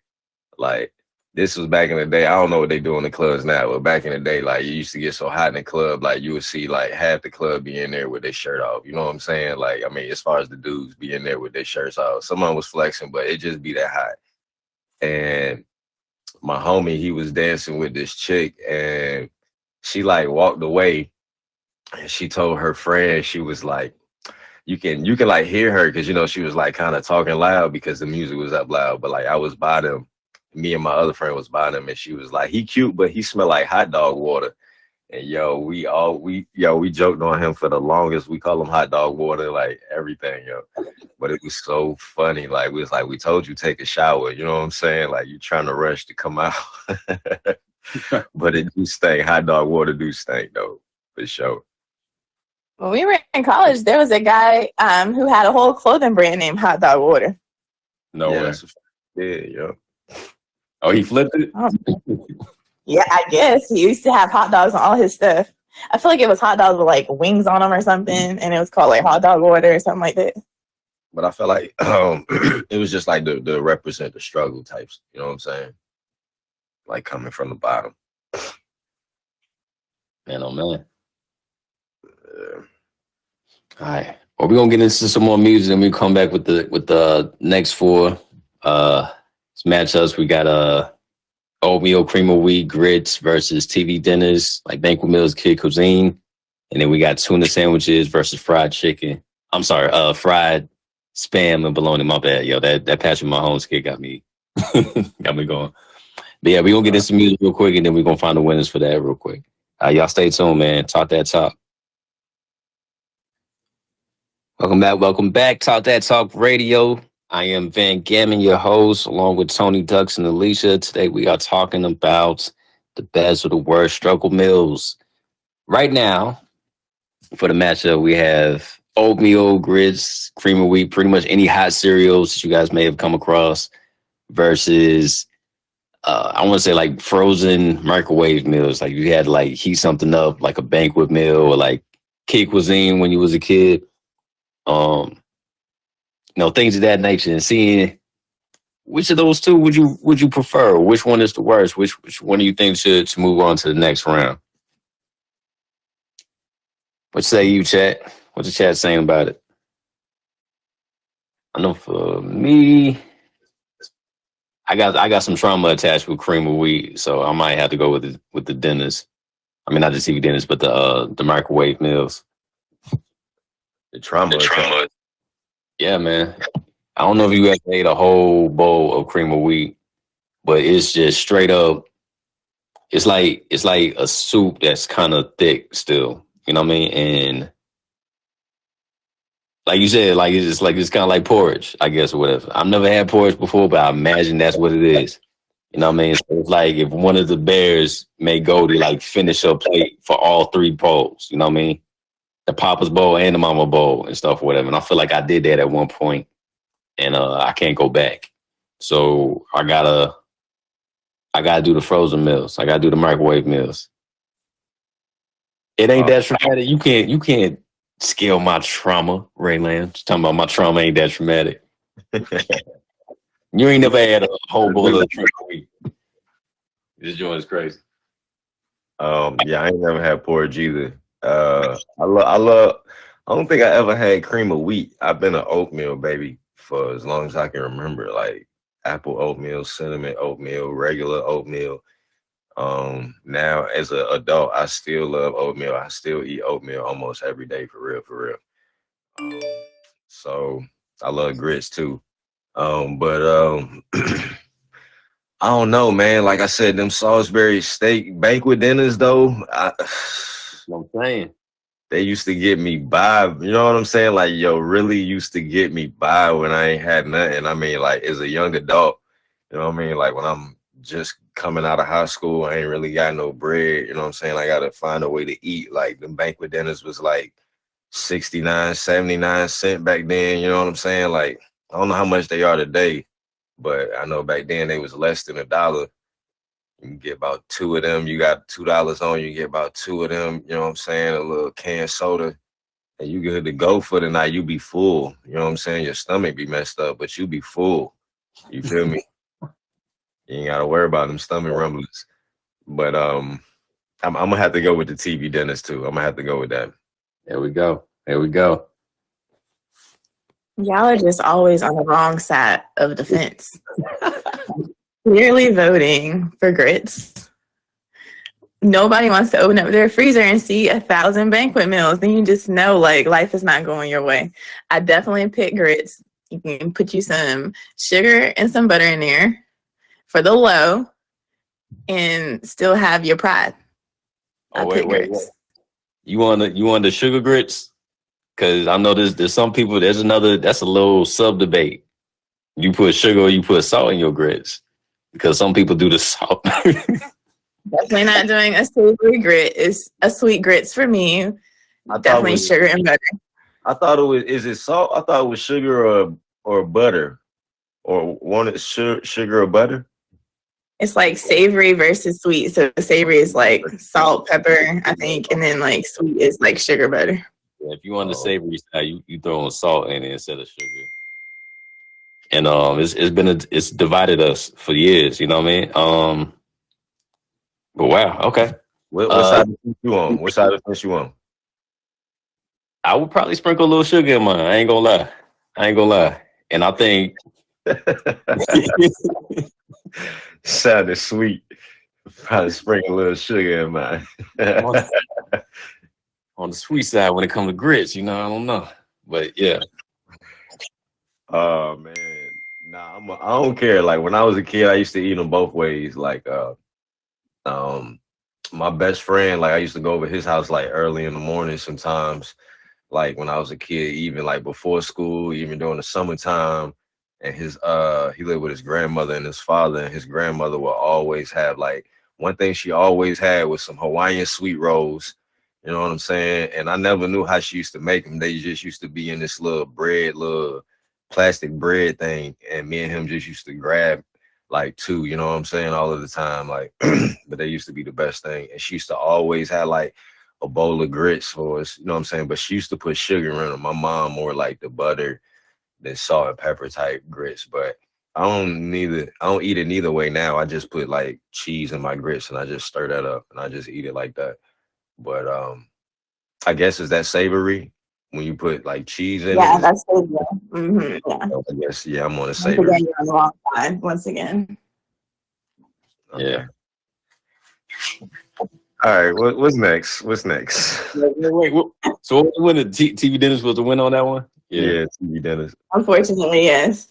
Like this was back in the day. I don't know what they do in the clubs now, but back in the day, like, you used to get so hot in the club, like, you would see, like, half the club be in there with their shirt off. You know what I'm saying? Like, I mean, as far as the dudes be in there with their shirts off. Someone was flexing, but it just be that hot. And my homie, he was dancing with this chick, and she, like, walked away, and she told her friend, she was like, you can like, hear her, because, you know, she was, like, kind of talking loud because the music was up loud, but, like, I was by them. Me and my other friend was by them, and she was like, he cute, but he smelled like hot dog water. And we joked on him for the longest. We call him hot dog water, like everything, yo. But it was so funny. Like, we told you take a shower. You know what I'm saying? Like, you trying to rush to come out. But it do stink. Hot dog water do stink though, for sure.
When we were in college, there was a guy who had a whole clothing brand named Hot Dog Water.
No way.
Yeah, yo.
Oh, he flipped it?
Yeah, I guess. He used to have hot dogs on all his stuff. I feel like it was hot dogs with like wings on them or something, and it was called like Hot Dog Water or something like that.
But I felt like it was just like the represent the struggle types. You know what I'm saying? Like coming from the bottom.
Man, oh man. All right. Well, we're gonna get into some more music and we come back with the next four matchups. We got oatmeal cream of wheat grits versus TV dinners like Banquet Mills Kid Cuisine, and then we got tuna sandwiches versus fried chicken. I'm sorry, fried spam and bologna. My bad, yo. That Patrick Mahomes kid got me going. But yeah, we're gonna get into some music real quick, and then we're gonna find the winners for that real quick. Y'all stay tuned, man. Talk that talk. Welcome back. Talk That Talk Radio. I am Van Gammon, your host, along with Tony Ducks and Alicia. Today we are talking about the best or the worst struggle meals. Right now, for the matchup, we have oatmeal, grits, cream of wheat, pretty much any hot cereals that you guys may have come across versus, I want to say like frozen microwave meals. Like you had to like heat something up like a banquet meal or like kid cuisine when you was a kid. Things of that nature, and seeing which of those two would you prefer? Which one is the worst? Which one do you think should move on to the next round? What say you, chat? What's the chat saying about it? I know for me, I got some trauma attached with cream of wheat, so I might have to go with the Dennis. I mean, not the TV Dennis, but the microwave meals.
The trauma.
Yeah, man. I don't know if you ever ate a whole bowl of cream of wheat, but it's just straight up. It's like a soup that's kind of thick still. You know what I mean? And like you said, it's kind of like porridge, I guess, or whatever. I've never had porridge before, but I imagine that's what it is. You know what I mean? So it's like if one of the bears may go to like finish a plate for all three bowls. You know what I mean? The Papa's bowl and the Mama bowl and stuff, or whatever. And I feel like I did that at one point, and I can't go back. So I gotta do the frozen meals. I gotta do the microwave meals. It ain't that traumatic. You can't scale my trauma, Rayland. Just talking about my trauma ain't that traumatic. You ain't never had a whole bowl of cream of wheat. This joint is crazy.
Yeah, I ain't never had porridge either. I don't think I ever had cream of wheat. I've been an oatmeal baby for as long as I can remember, like apple oatmeal, cinnamon oatmeal, regular oatmeal. Now as an adult, I still love oatmeal. I still eat oatmeal almost every day, for real. So I love grits too. But I don't know, man. Like I said, them Salisbury steak banquet dinners, though,
I'm saying
they used to get me by. You know what I'm saying? Like, really used to get me by when I ain't had nothing. I mean, like, as a young adult, you know what I mean? Like, when I'm just coming out of high school, I ain't really got no bread. You know what I'm saying? I got to find a way to eat. Like, the banquet dinners was like 69, 79 cents back then. You know what I'm saying? Like, I don't know how much they are today, but I know back then they was less than $1. You can get about two of them. You got $2 on, you get about two of them, you know what I'm saying? A little canned soda. And you good to go for the night. You be full. You know what I'm saying? Your stomach be messed up, but you be full. You feel me? You ain't gotta worry about them stomach rumblings. But I'm gonna have to go with the TV dinners too. I'm gonna have to go with that.
There we go.
Y'all are just always on the wrong side of the fence. Clearly voting for grits. Nobody wants to open up their freezer and see 1,000 banquet meals. Then you just know, like, life is not going your way. I definitely pick grits. You can put you some sugar and some butter in there for the low and still have your pride.
Oh, wait. You want the sugar grits? Because I know there's some people, that's a little sub debate. You put sugar or you put salt in your grits. Because some people do the salt.
Definitely not doing a savory grit. It's a sweet grits for me. Definitely sugar and butter.
I thought it was, is it salt? I thought it was sugar or butter. Or one is sugar or butter?
It's like savory versus sweet. So savory is like salt, pepper, I think. And then like sweet is like sugar, butter.
Yeah, if you want the savory side, you throw in salt in it instead of sugar. And it's divided us for years, you know what I mean? But wow, okay.
What side of the fence you on? What side of the fence you on?
I would probably sprinkle a little sugar in mine. I ain't gonna lie. And I think
sounded sweet. Probably sprinkle a little sugar in mine.
On the sweet side when it comes to grits, I don't know. But yeah.
Oh man. Nah, I don't care. Like when I was a kid, I used to eat them both ways. Like my best friend, like I used to go over his house like early in the morning sometimes, like when I was a kid, even like before school, even during the summertime. And he lived with his grandmother and his father, and his grandmother would always have like one thing she always had was some Hawaiian sweet rolls. You know what I'm saying? And I never knew how she used to make them. They just used to be in this little plastic bread thing, and me and him just used to grab like two, all of the time, like but they used to be the best thing. And she used to always have like a bowl of grits for us. You know what I'm saying? But she used to put sugar in them. My mom more like the butter than salt and pepper type grits. But I don't eat it neither way now. I just put like cheese in my grits and I just stir that up and I just eat it like that. But I guess is that savory when you put like cheese in
Yeah,
it?
that's good. Yeah.
I guess I'm on a
Once
savory.
again, you're on the wrong side. Once again.
Okay.
Yeah.
All right. What's next? What's next?
Wait. So what win the TV dinners was the win on that one?
Yeah, TV dinners.
Unfortunately, yes.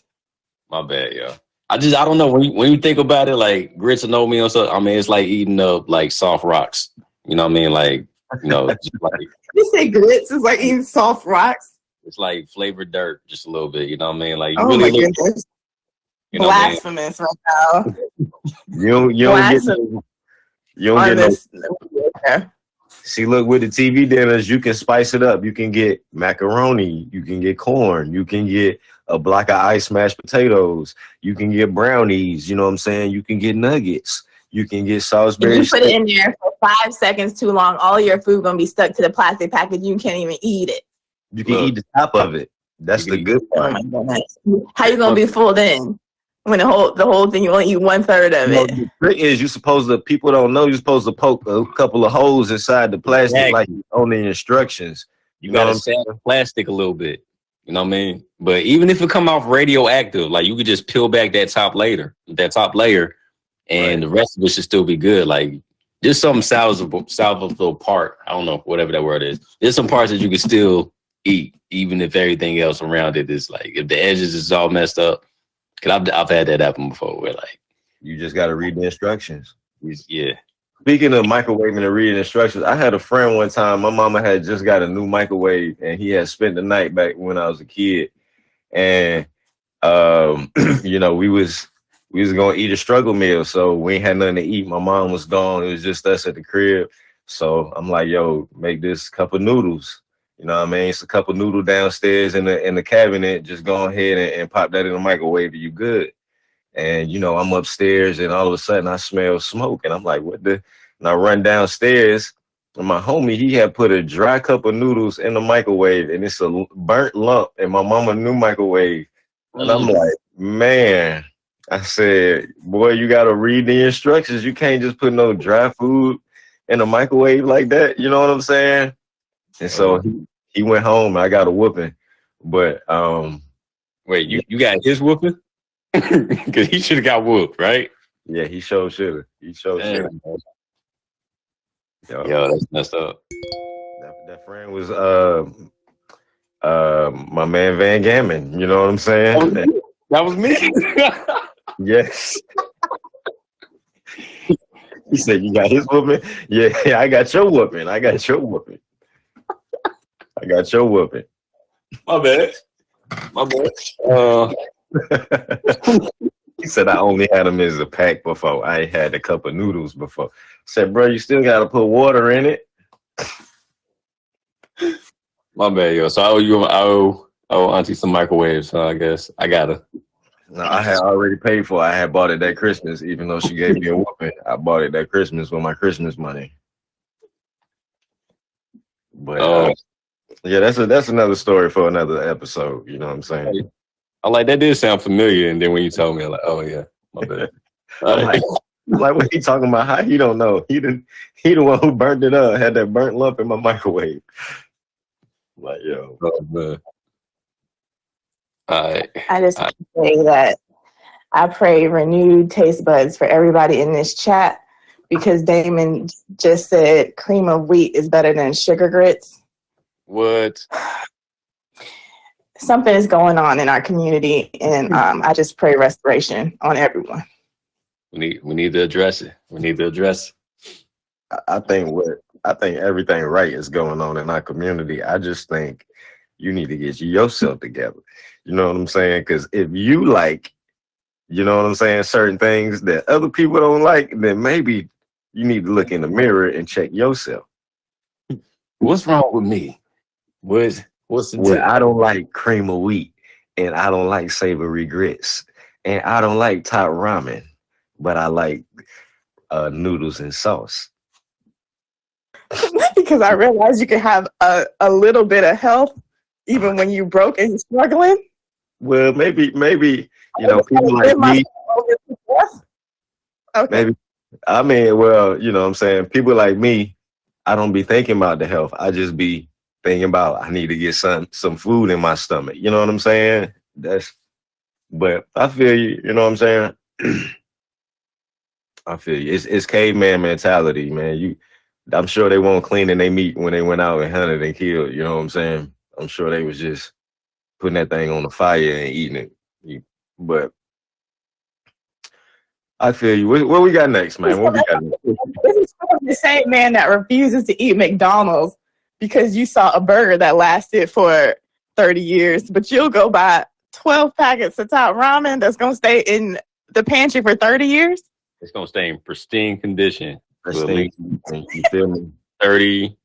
My bad, yo. I don't know when you think about it, like grits and oatmeal. So I mean, it's like eating up like soft rocks. You know what I mean? Like just like
You say grits is like eating soft rocks.
it's like flavored dirt, just a little bit. You know what I mean? Like you
Oh
really
my goodness.
you know what I mean?
Blasphemous right now.
You don't get
Blasphemous
you don't
on
get
this.
no. See, look, with the TV dinners, you can spice it up. You can get macaroni, you can get corn, you can get a block of ice mashed potatoes, you can get brownies, you know what I'm saying? You can get nuggets, you can get Salisbury
If you put
steak.
it in there for 5 seconds too long, all your food gonna be stuck to the plastic package. You can't even eat it.
You can
Look.
eat the top of it. That's
You
the
can
good
Oh
part.
my goodness. How you gonna be full then? When the whole thing you only eat 1/3 of
No,
it.
the trick is people don't know you're supposed to poke a couple of holes inside the plastic
Exactly.
like on the instructions.
You
know
gotta
what I'm
sand the plastic a little bit. You know what I mean? But even if it come off radioactive, like you could just peel back that top layer, and the rest of it should still be good. Like just something salvageable part. I don't know, whatever that word is. There's some parts that you can still eat, even if everything else around it is like if the edges is all messed up. Cause I've had that happen before where like
You just got to read the instructions.
yeah.
Speaking of microwaving and reading instructions, I had a friend one time. My mama had just got a new microwave, and he had spent the night back when I was a kid. And we was gonna eat a struggle meal, so we ain't had nothing to eat. My mom was gone; it was just us at the crib. So I'm like, "Yo, make this cup of noodles." You know what I mean? It's a cup of noodle downstairs in the cabinet. Just go ahead and pop that in the microwave, and you good. And I'm upstairs, and all of a sudden I smell smoke, and I'm like, "What the?" And I run downstairs, and my homie he had put a dry cup of noodles in the microwave, and it's a burnt lump in my mama new microwave. And I'm like, "Man," I said, "Boy, you gotta read the instructions. You can't just put no dry food in the microwave like that." You know what I'm saying? And so he went home. And I got a whooping, but
Wait, you got his whooping? Because he should have got whooped, right?
yeah, he showed shoulda. He showed shoulda.
Yo, that's messed up.
That friend was my man Van Gammon. You know what I'm saying?
That was me.
Yes. He said, "You got his whooping?" Yeah, I got your whooping. I got your whooping. I got your whooping.
My bad.
He said, "I only had them as a pack before. I ain't had a cup of noodles before." I said, "Bro, you still got to put water in it."
My bad, yo. So I owe Auntie some microwaves. So I guess I gotta.
No, I had already paid for it. I had bought it that Christmas, even though she gave me a whooping. I bought it that Christmas with my Christmas money. But yeah, that's another story for another episode. You know what I'm saying?
I like that did sound familiar, and then when you told me, I'm like, oh yeah, my bad.
I'm like, what he talking about? How he don't know? He the one who burned it up. Had that burnt lump in my microwave. Like, yo.
Oh, man. All right.
I just want to say that I pray renewed taste buds for everybody in this chat because Damon just said cream of wheat is better than sugar grits.
What?
Something is going on in our community, and I just pray restoration on everyone.
We need to address it. We need to address it.
I think everything right is going on in our community. I just think you need to get yourself together. You know what I'm saying? Because if you like, you know what I'm saying, certain things that other people don't like, then maybe you need to look in the mirror and check yourself.
What's wrong with me? What's the deal?
I don't like cream of wheat, and I don't like savory grits, and I don't like top ramen, but I like noodles and sauce.
because I realized you can have a little bit of health even when you broke and struggling.
Well, maybe you know, people like me.
Okay.
Maybe I mean, well, you know what I'm saying? People like me, I don't be thinking about the health. I just be thinking about I need to get some food in my stomach. You know what I'm saying? But I feel you, you know what I'm saying? I feel you. It's caveman mentality, man. I'm sure they won't clean their meat when they went out and hunted and killed, you know what I'm saying? I'm sure they was just putting that thing on the fire and eating it. But I feel you. What we got next, man? What we got next?
This is the same man that refuses to eat McDonald's because you saw a burger that lasted for 30 years, but you'll go buy 12 packets of top ramen that's going to stay in the pantry for 30 years?
It's gonna stay in pristine condition.
You feel me?
30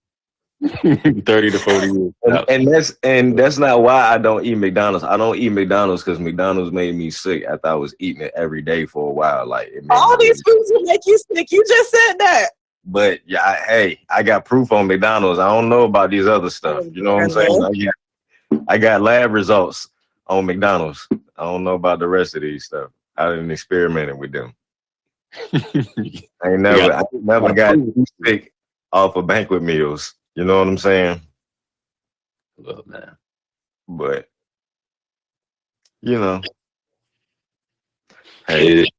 to 40 years.
And that's not why I don't eat McDonald's. I don't eat McDonald's because McDonald's made me sick after I was eating it every day for a while. Like
all these foods will make you sick. You just said that.
But yeah, I got proof on McDonald's. I don't know about these other stuff. You know what I'm saying? I got lab results on McDonald's. I don't know about the rest of these stuff. I didn't experiment with them. I never got sick off of banquet meals. You know what I'm saying?
Well, man.
But you know,
hey, it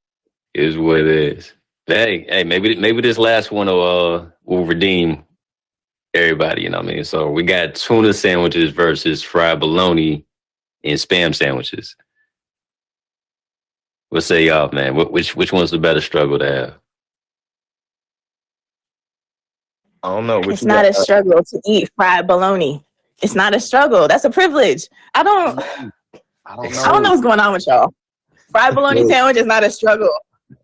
is what it is. Hey, maybe this last one will redeem everybody. You know what I mean? So we got tuna sandwiches versus fried bologna and Spam sandwiches. What say y'all, man? Which one's the better struggle to have?
I don't know.
It's not a struggle to eat fried bologna. It's not a struggle. That's a privilege. I don't know what's going on with y'all. Fried bologna sandwich is not a struggle.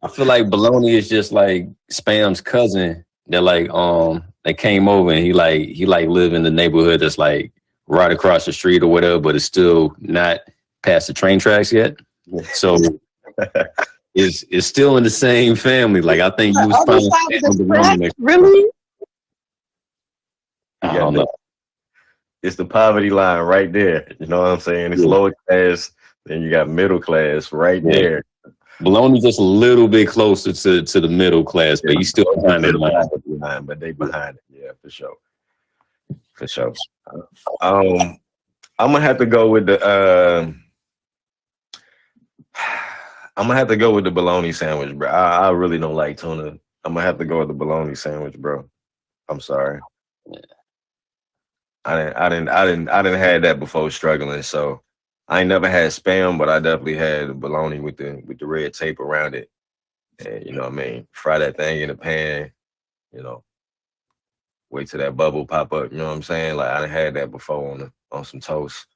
I feel like bologna is just like Spam's cousin that came over and he live in the neighborhood that's like right across the street or whatever, but it's still not past the train tracks yet. So it's still in the same family. Like I think you was
really.
I don't know.
It's the poverty line right there. You know what I'm saying? It's lower class, then you got middle class right there.
Bologna's just a little bit closer to the middle class, but you still behind the line.
But they behind it, yeah, for sure. For sure. I'm gonna have to go with the bologna sandwich, bro. I really don't like tuna. I'm gonna have to go with the bologna sandwich, bro. I'm sorry.
Yeah.
I didn't have that before struggling. So I ain't never had Spam, but I definitely had bologna with the red tape around it. And you know what I mean? Fry that thing in the pan, you know. Wait till that bubble pop up, you know what I'm saying? Like I done had that before on some toast.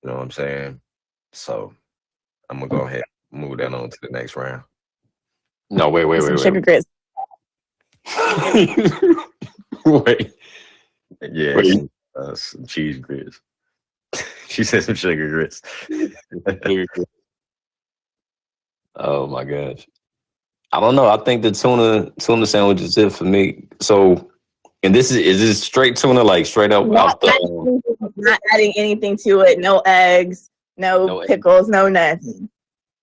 You know what I'm saying? So I'm gonna go ahead and move that on to the next round.
No, wait.
Sugar grits.
Wait.
Yeah, some cheese grits. She said some sugar grits.
Oh my gosh. I don't know. I think the tuna sandwich is it for me. So, and is this straight tuna, like straight up
Not adding anything to it. No eggs, no pickles, no nothing.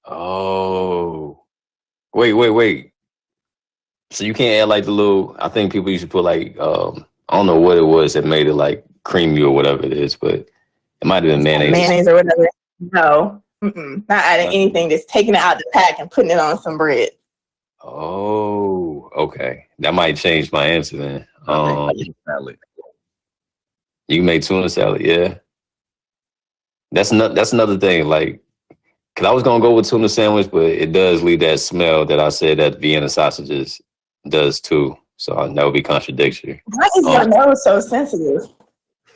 Oh. Wait. So you can't add like the little, I think people used to put like, I don't know what it was that made it like creamy or whatever it is, but it might have been mayonnaise.
Mayonnaise or whatever. No. Not adding anything. Just taking it out the pack and putting it on some bread.
Oh, okay. That might change my answer then.
Salad.
You can make tuna salad, yeah. That's another thing. Like, cause I was gonna go with tuna sandwich, but it does leave that smell that I said that Vienna sausages does too. So that would be contradictory.
Why is your nose so sensitive?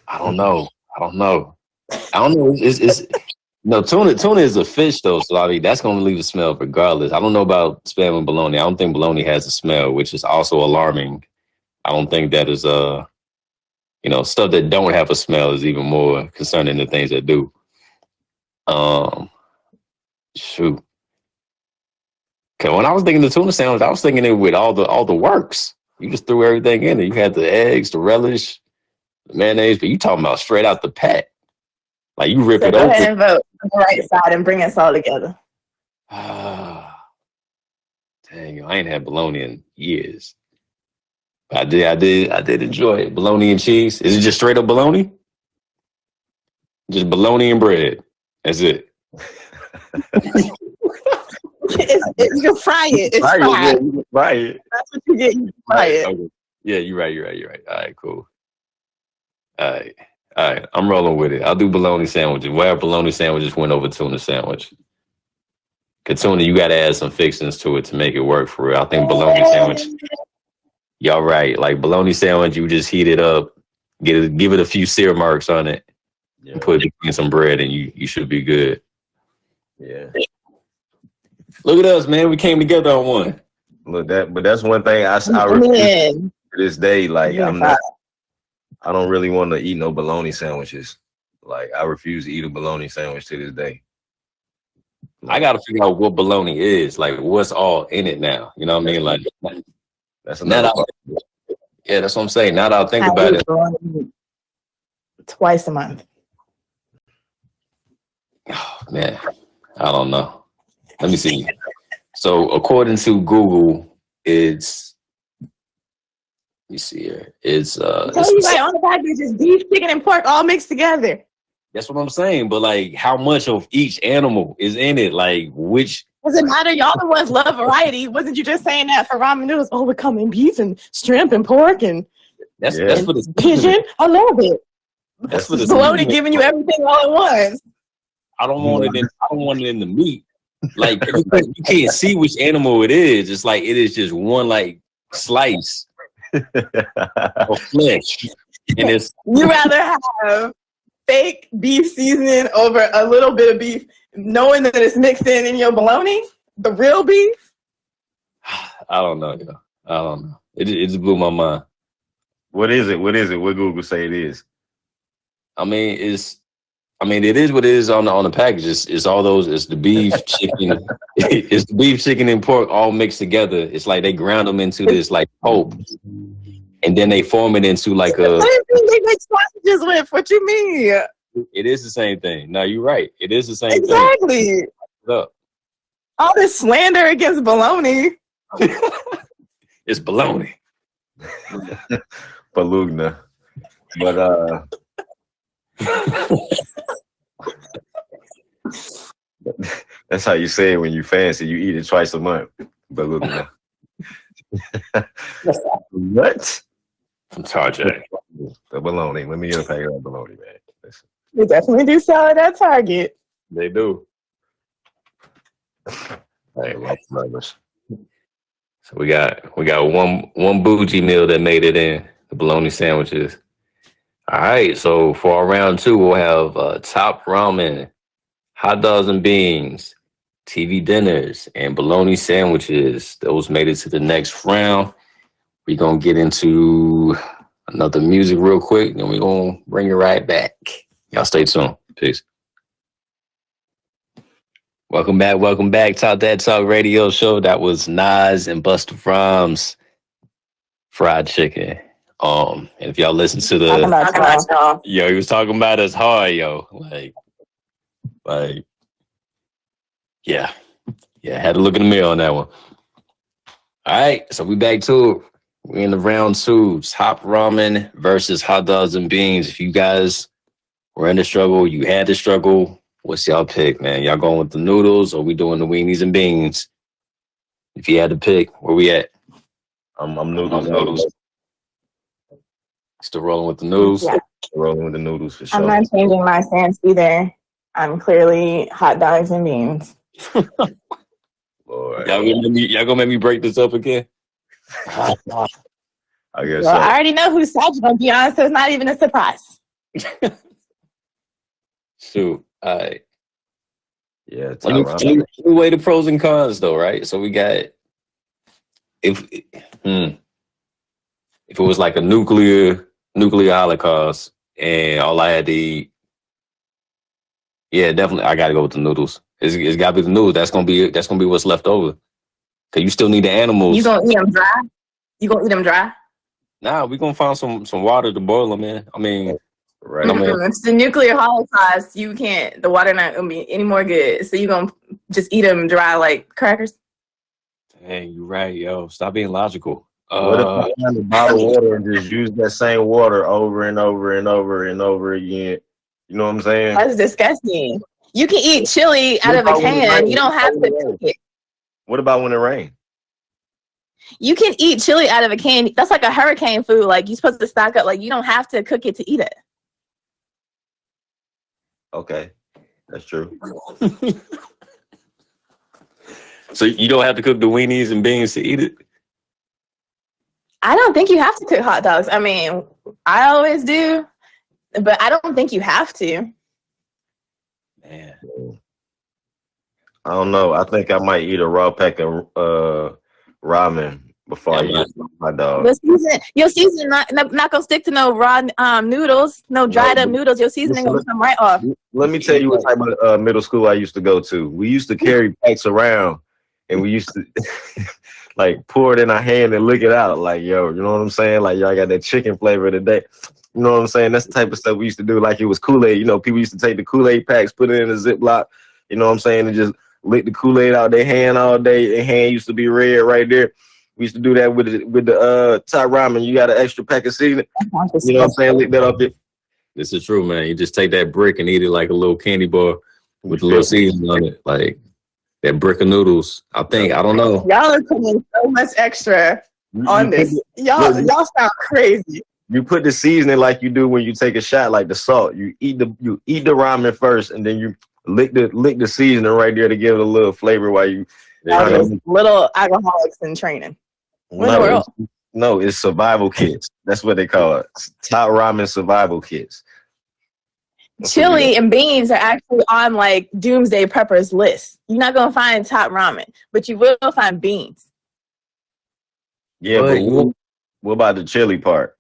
I don't know. It's no tuna is a fish though, so I mean that's gonna leave a smell regardless. I don't know about Spam and bologna. I don't think bologna has a smell, which is also alarming. I don't think that is stuff that don't have a smell is even more concerning than things that do. Shoot. Okay, when I was thinking the tuna sandwich, I was thinking it with all the works. You just threw everything in there. You had the eggs, the relish, the mayonnaise, but you talking about straight out the pack. Like you rip
So
it
go
open.
ahead and vote on the right side and bring us all together.
Dang, I ain't had bologna in years. I did enjoy it. Bologna and cheese. Is it just straight up bologna? Just bologna and bread. That's it.
You can fry it. It's fried.
Fry it.
That's what you get. You fry it.
Okay. Yeah, you're right. All right, cool. All right. I'm rolling with it. I'll do bologna sandwiches. Where bologna sandwiches went over tuna sandwich. Cause tuna, you got to add some fixings to it to make it work for real. I think bologna sandwich. Y'all right. Like bologna sandwich, you just heat it up, give it a few sear marks on it, and put it in some bread, and you should be good.
Yeah.
Look at us, man. We came together on one.
Look, that's one thing I refuse to this day. Like I don't really want to eat no bologna sandwiches. Like I refuse to eat a bologna sandwich to this day.
I got to figure out what bologna is. Like what's all in it now. You know what I mean? Like
that's another part.
Yeah, that's what I'm saying. Now that I think about it.
Twice a month.
Oh, man, I don't know. Let me see. So according to Google, let me see here. It's
on the package is beef, chicken, and pork all mixed together.
That's what I'm saying. But like, how much of each animal is in it? Like, which
doesn't matter. Y'all the ones love variety. Wasn't you just saying that for ramen noodles? Oh, we're coming beef and shrimp and pork and
that's for the
pigeon. I love it.
That's for the
bologna giving you everything all at once.
I don't want it in the meat. Like you can't see which animal it is. It's like it is just one like slice of flesh, and it's
you rather have fake beef seasoning over a little bit of beef, knowing that it's mixed in your bologna, the real beef.
I don't know. Yo. I don't know. It just blew my mind.
What is it? What Google say it is?
It is what it is on the package. It's all those. It's the beef, chicken. It's the beef, chicken, and pork all mixed together. It's like they ground them into this like pulp, and then they form it into like a.
They make sausages with. What you mean?
It is the same thing. No, you're right. It is the same thing.
Exactly.
Look.
All this slander against bologna.
It's bologna.
Bologna. But that's how you say it when you fancy. You eat it twice a month. Bologna. What?
From Target.
The bologna. Let me get a packet of bologna, man. Listen.
They definitely do sell it at Target.
They do.
Hey,
so we got one bougie meal that made it in, the bologna sandwiches. All right, so for our round two, we'll have top ramen, hot dogs and beans, TV dinners, and bologna sandwiches. Those made it to the next round. We're going to get into another music real quick, and we're going to bring it right back. Y'all stay tuned. Peace. Welcome back. Talk That Talk radio show. That was Nas and Busta Rhymes, Fried Chicken. And if y'all listen to the he was talking about us hard, yo. Like, yeah, had to look in the mirror on that one. All right, so we back to it. We're in the round two, top ramen versus hot dogs and beans. If you guys were in the struggle, you had the struggle, what's y'all pick, man? Y'all going with the noodles or we doing the weenies and beans? If you had to pick, where we at?
I'm noodles.
Still rolling with the noodles?
Yeah.
Rolling with the noodles for sure.
I'm not changing my stance either. I'm clearly hot dogs and beans.
Lord.
Y'all gonna make me break this up again?
I guess
Well, I already know whose side you're gonna be on, so it's not even a surprise.
Shoot. All right.
Yeah.
Let me weigh the pros and cons though, right? So we got if it was like a nuclear holocaust and all I had to eat, yeah, definitely I gotta go with the noodles. It's gotta be the noodles. That's gonna be what's left over. Cause you still need the animals.
You gonna eat them dry?
You gonna eat them dry?
Nah, we gonna find some water to boil them in. I mean,
Right.
It's the nuclear holocaust. You can't. The water not gonna be any more good. So you gonna just eat them dry like crackers?
dang, you're right, yo. Stop being logical.
What if I find a bottle of water and just use that same water over and over and over and over again? You know what I'm saying?
That's disgusting. You can eat chili out of a can. You don't have to cook it.
What about when it rains?
You can eat chili out of a can. That's like a hurricane food. Like, you're supposed to stock up. Like, you don't have to cook it to eat it.
Okay, that's true.
So you don't have to cook the weenies and beans to eat it?
I don't think you have to cook hot dogs. I mean, I always do, but I don't think you have to.
Man.
I don't know. I think I might eat a raw pack of ramen before I eat my dog.
Your seasoning not gonna stick to no raw noodles, no dried up noodles. Your seasoning gonna come right off.
Let me tell you what type of middle school I used to go to. We used to carry packs around, and we used to like pour it in our hand and lick it out. Like, yo, you know what I'm saying? Like, y'all got that chicken flavor today. You know what I'm saying? That's the type of stuff we used to do. Like, it was Kool-Aid. You know, people used to take the Kool-Aid packs, put it in a Ziploc. You know what I'm saying? And just lick the Kool-Aid out their hand all day. Their hand used to be red right there. We used to do that with the Thai ramen. You got an extra pack of seasoning. You know what I'm saying? Lick that up.
This is true, man. You just take that brick and eat it like a little candy bar with a little seasoning on it. Like that brick of noodles. I don't know.
Y'all are putting so much extra on this. Y'all sound crazy.
You put the seasoning like you do when you take a shot, like the salt. You eat the ramen first, and then you lick the seasoning right there to give it a little flavor while you.
Little alcoholics in training.
No, it's survival kits. That's what they call it. Top ramen survival kits.
Chili and beans are actually on like doomsday preppers list. You're not gonna find top ramen, but you will find beans.
Yeah, but what about the chili part?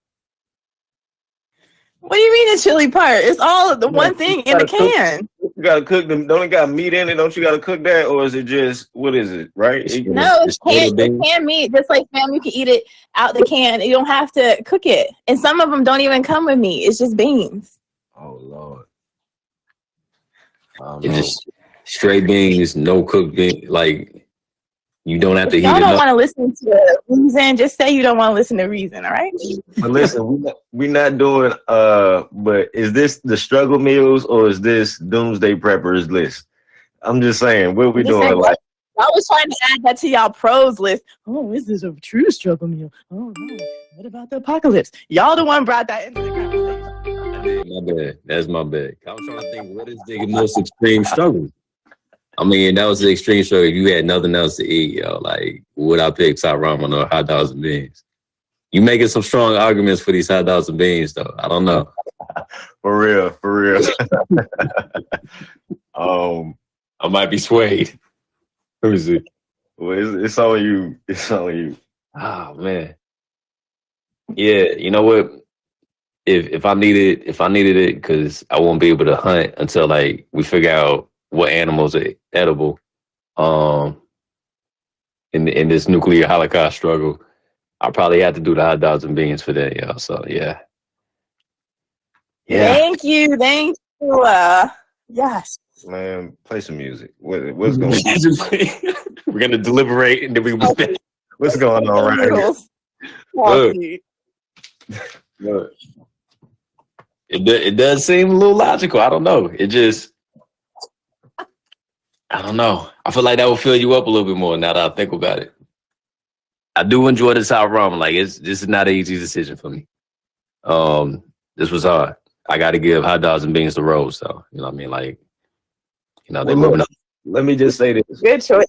What do you mean the chili part? It's all the one thing in the can.
You gotta cook them. Don't it got meat in it? Don't you gotta cook that, or is it just what is it? Right?
No, it's canned meat. Just like fam, you can eat it out the can. You don't have to cook it. And some of them don't even come with meat. It's just beans.
Oh Lord!
It's just straight beans, no cooked beans. Like you don't have to heat it up.
Y'all don't want to listen to reason. Just say you don't want to listen to reason. All right?
But listen, we're not doing. But is this the struggle meals or is this doomsday preppers list? I'm just saying, what are we doing? Like,
I was trying to add that to y'all pros list. Oh, this is a true struggle meal. Oh no, what about the apocalypse? Y'all the one brought that into the conversation.
My bad. That's my bad. I was trying to think, what is the most extreme struggle? I mean, that was the extreme struggle. If you had nothing else to eat, yo, like, would I pick top ramen or hot dogs and beans? You making some strong arguments for these hot dogs and beans, though. I don't know.
For real.
I might be swayed. Let me see.
Well, it's on you. It's on you.
Oh man. Yeah, you know what? If I needed it, because I won't be able to hunt until like we figure out what animals are edible. In this nuclear holocaust struggle, I probably have to do the hot dogs and beans for that, yo. So yeah.
Thank you. Yes.
Man, play some music. What's going
on? We're gonna deliberate and then we
what's going on right
here? Look. It does seem a little logical. I don't know. I don't know. I feel like that will fill you up a little bit more now that I think about it. I do enjoy the South ramen. Like this is not an easy decision for me. This was hard. I got to give hot dogs and beans to Rose, though. You know what I mean? Like, you know, they're moving up.
Let me just say this.
Good choice.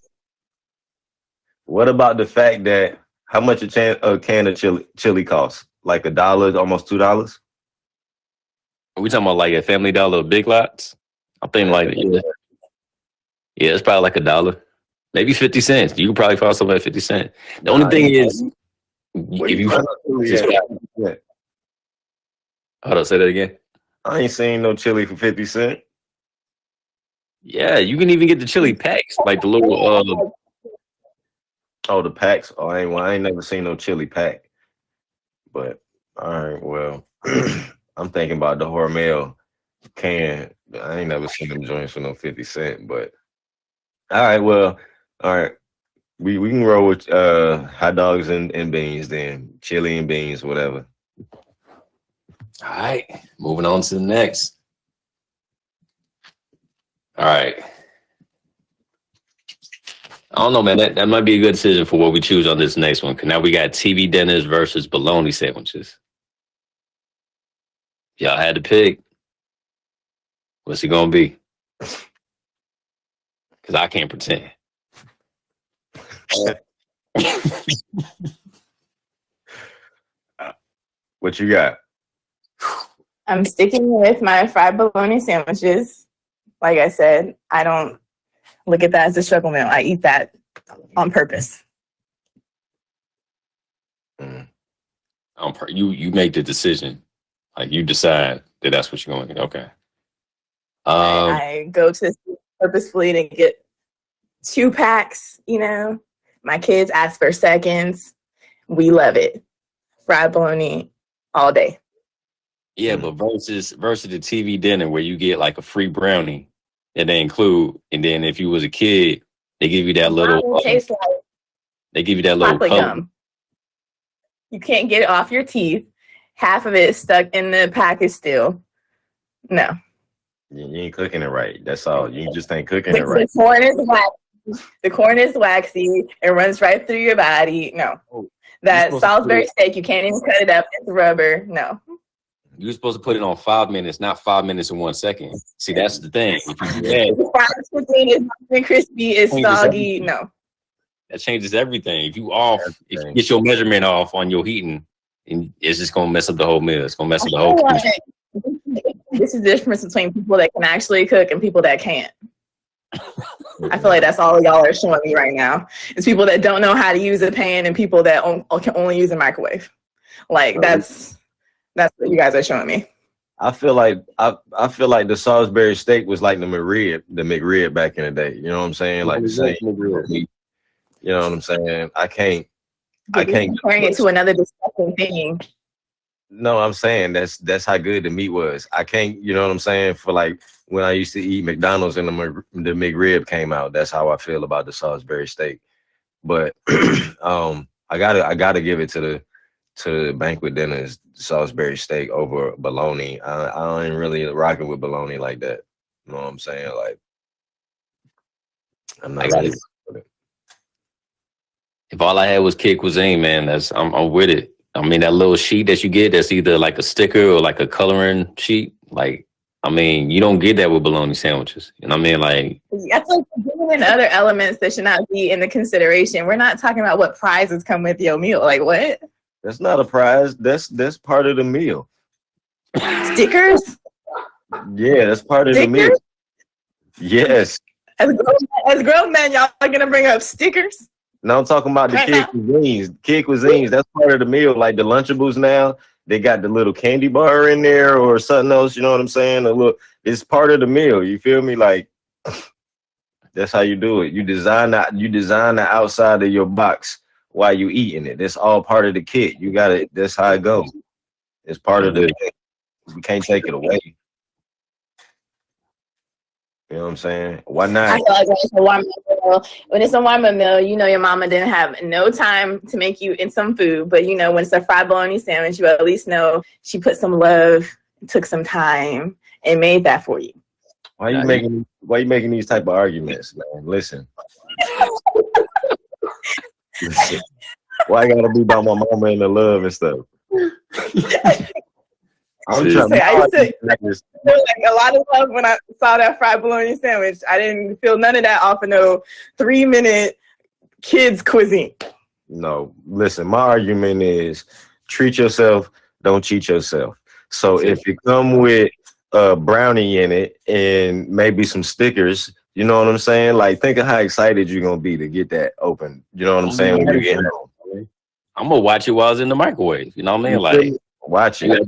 What about the fact that how much a can of chili costs? Like $1, almost $2?
Are we talking about like a Family Dollar Big Lots? I think like yeah, it's probably like $1, maybe 50 cents. You could probably find something at 50 cents. The only thing is, if you hold on, say that again.
I ain't seen no chili for 50 cents.
Yeah, you can even get the chili packs, like the little
Oh, the packs. Oh, I ain't never seen no chili pack. But all right, well, I'm thinking about the Hormel can. I ain't never seen them joints for no 50 cent, but all right, well, all right. We can roll with hot dogs and beans then. Chili and beans, whatever.
All right, moving on to the next. All right. I don't know, man. That might be a good decision for what we choose on this next one. Cause now we got TV dinners versus bologna sandwiches. Y'all had to pick. What's it gonna be? Cause I can't pretend.
What you got?
I'm sticking with my fried bologna sandwiches. Like I said, I don't look at that as a struggle meal. I eat that on purpose.
You make the decision. Like you decide that that's what you're going to get. Okay.
I go to the store purposefully to get 2 packs, you know. My kids ask for seconds. We love it. Fried bologna all day.
Yeah, but versus the TV dinner where you get like a free brownie and they include, and then if you was a kid, they give you that little.
Tastes like
they give you that little
chocolate gum. You can't get it off your teeth. Half of it is stuck in the package still. No.
You ain't cooking it right. That's all. You just ain't cooking it right.
The corn is waxy. The corn is waxy. It runs right through your body. No. That Salisbury steak, you can't even cut it up. It's rubber. No.
You're supposed to put it on 5 minutes, not 5 minutes and 1 second. See, that's the thing. If you do that,
the fried chicken is nice and crispy, it's soggy. No.
That changes everything. If you get your measurement off on your heating, and it's just gonna mess up the whole meal. It's gonna mess up the whole kitchen.
This is the difference between people that can actually cook and people that can't. I feel like that's all y'all are showing me right now. It's people that don't know how to use a pan and people that can only use a microwave. Like that's what you guys are showing me.
I feel like the Salisbury steak was like the McRib back in the day. You know what I'm saying? Like the same. You know what I'm saying? I can't
comparing it to another disgusting thing.
No, I'm saying that's how good the meat was. I can't, you know what I'm saying? For like when I used to eat McDonald's and the McRib came out, that's how I feel about the Salisbury steak. But I gotta give it to the banquet dinners Salisbury steak over bologna. I ain't really rocking with bologna like that. You know what I'm saying? Like I'm not really with it.
If all I had was kid cuisine, man, I'm with it. I mean, that little sheet that you get, that's either like a sticker or like a coloring sheet. Like, I mean, you don't get that with bologna sandwiches. You know what I mean? Like,
I feel like giving in other elements that should not be in the consideration. We're not talking about what prizes come with your meal. Like, what?
That's not a prize. That's part of the meal.
Stickers?
Yeah, that's part of the meal. Yes.
As grown men, y'all are gonna bring up stickers?
No, I'm talking about the kid cuisines. Kid cuisines, that's part of the meal. Like the Lunchables now, they got the little candy bar in there or something else. You know what I'm saying? It's part of the meal. You feel me? Like that's how you do it. You design the outside of your box while you eating it. That's all part of the kit. You got it. That's how it goes. It's part of the. You can't take it away. You know what I'm saying? Why not?
I feel like when it's a warm meal, you know your mama didn't have no time to make you in some food. But you know, when it's a fried bologna sandwich, you at least know she put some love, took some time, and made that for you.
Why you making these type of arguments, man? Listen. Why I gotta be about my mama and the love and stuff?
I used to feel like a lot of love when I saw that fried bologna sandwich. I didn't feel none of that off of no 3-minute kids cuisine.
No, listen, my argument is treat yourself, don't cheat yourself. So if you come with a brownie in it and maybe some stickers, you know what I'm saying? Like, think of how excited you're going to be to get that open. You know what I'm saying? When you get home.
I'm going to watch it while it's in the microwave. You know what I mean? Like,
watch it.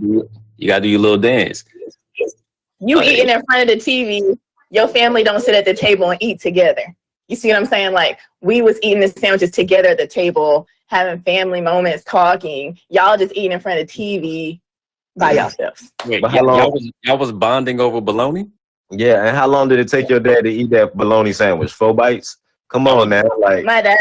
You gotta do your little dance.
You eating in front of the TV, your family don't sit at the table and eat together. You see what I'm saying? Like, we was eating the sandwiches together at the table having family moments, talking. Y'all just eating in front of TV by yourselves.
Wait,
But how long-
y'all was bonding over bologna?
Yeah, and how long did it take your dad to eat that bologna sandwich? 4 bites? Come on now, like
My dad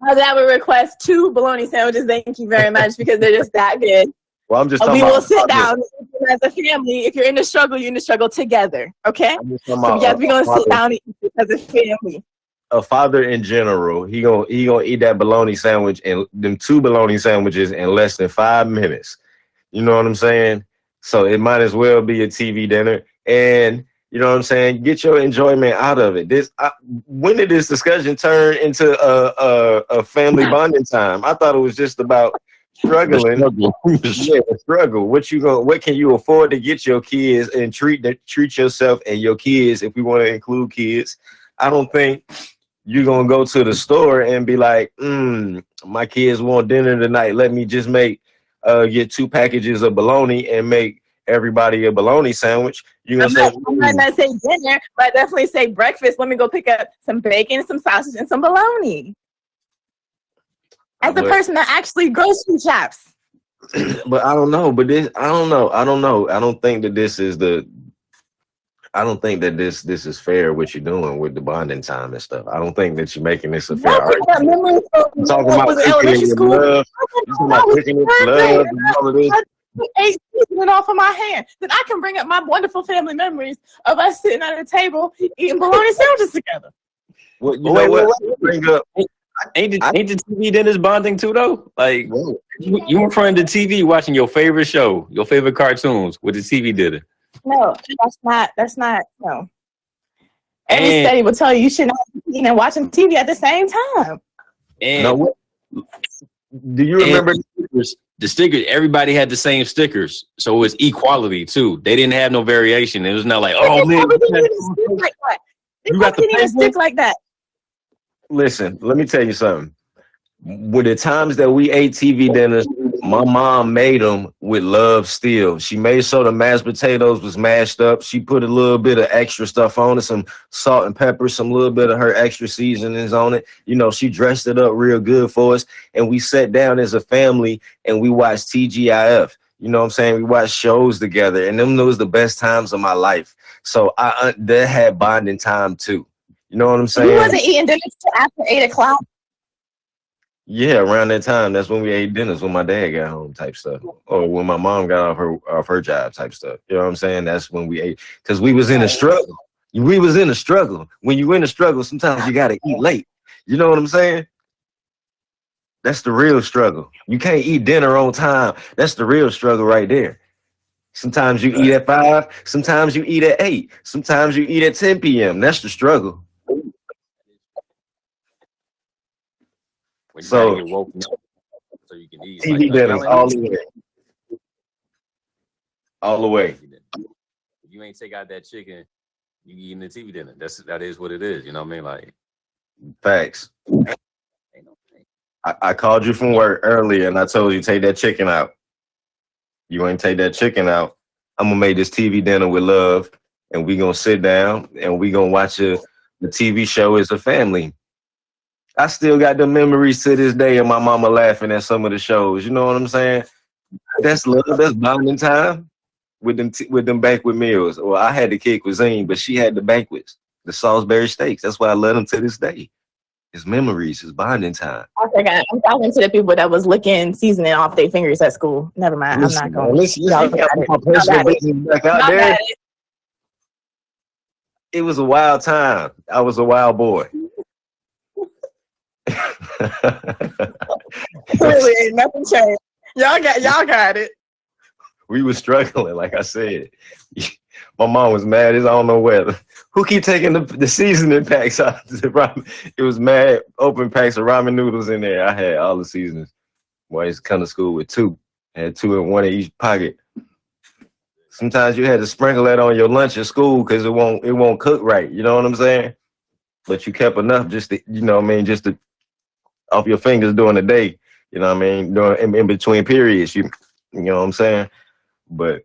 would request 2 bologna sandwiches. Thank you very much, because they're just that good.
well, I'm just talking
We will
about
sit down as a family. If you're in the struggle, you're in the struggle together. Okay?
I'm just talking
So
about
yes, we're gonna sit
father-
down and eat as a family.
a father in general. He gonna eat that bologna sandwich and them 2 bologna sandwiches in less than 5 minutes. You know what I'm saying? So it might as well be a TV dinner, and you know what I'm saying. Get your enjoyment out of it. When did this discussion turn into a family bonding time? I thought it was just about struggling. Yeah, the struggle. What can you afford to get your kids and treat yourself and your kids, if we want to include kids? I don't think you're gonna go to the store and be like, my kids want dinner tonight. Let me just get 2 packages of bologna and make everybody a bologna sandwich. You're gonna say,
I might not say dinner, but I definitely say breakfast. Let me go pick up some bacon, some sausage, and some bologna. As a person that actually grocery shops.
but I don't know. But I don't know. I don't think that this is this is fair what you're doing with the bonding time and stuff. I don't think that you're making this a fair argument. I'm talking about
was elementary school.
love. You're talking about cooking with love and all of this.
Ate seasoning off of my hand. Then I can bring up my wonderful family memories of us sitting at a table eating bologna sandwiches together.
Well, you know what? Bring up.
Ain't the TV dinners bonding too though? Like you in front of the TV watching your favorite show, your favorite cartoons with the TV dinner.
No, that's not no. Every study will tell you should not be eating and watching TV at the same time.
And
do you remember
the stickers? Everybody had the same stickers, so it was equality too. They didn't have no variation. It was not like, oh man,
you got the stick like that.
Listen, let me tell you something. With the times that we ate TV dinners, my mom made them with love still. She made sure the mashed potatoes was mashed up. She put a little bit of extra stuff on it, some salt and pepper, some little bit of her extra seasonings on it. You know, she dressed it up real good for us. And we sat down as a family and we watched TGIF. You know what I'm saying? We watched shows together, and them was the best times of my life. So that had bonding time too. You know what I'm saying?
You wasn't eating dinner till after 8:00.
Yeah, around that time, that's when we ate dinners when my dad got home type stuff, or when my mom got off her job type stuff. You know what I'm saying? That's when we ate, because we was in a struggle. We was in a struggle. When you in a struggle, sometimes you got to eat late. You know what I'm saying? That's the real struggle. You can't eat dinner on time. That's the real struggle right there. Sometimes you eat at 5. Sometimes you eat at 8. Sometimes you eat at 10 p.m. That's the struggle.
So you woken up so you can eat.
TV dinners all the way. All the way.
If you ain't take out that chicken, you eating the TV dinner. That is what it is. You know what I mean? Like
facts. I called you from work earlier and I told you take that chicken out. You ain't take that chicken out. I'm gonna make this TV dinner with love, and we gonna sit down and we gonna watch the TV show as a family. I still got the memories to this day of my mama laughing at some of the shows. You know what I'm saying? That's love. That's bonding time with them banquet meals. Well, I had the kid cuisine, but she had the banquets, the Salisbury steaks. That's why I love them to this day. It's memories. It's bonding time.
I forgot. I'm talking to the people that was licking seasoning off their fingers at school. Never mind. I'm not going.
It was a wild time. I was a wild boy.
Clearly ain't nothing changed. Y'all got it.
We was struggling, like I said. My mom was mad as I don't know whether. Who keep taking the seasoning packs out? It was mad open packs of ramen noodles in there. I had all the seasonings. Boy, I used to come to school with 2. I had 2 in one in each pocket. Sometimes you had to sprinkle that on your lunch at school because it won't cook right. You know what I'm saying? But you kept enough just to, you know what I mean, just to off your fingers during the day. You know what I mean? During in between periods, you know what I'm saying? But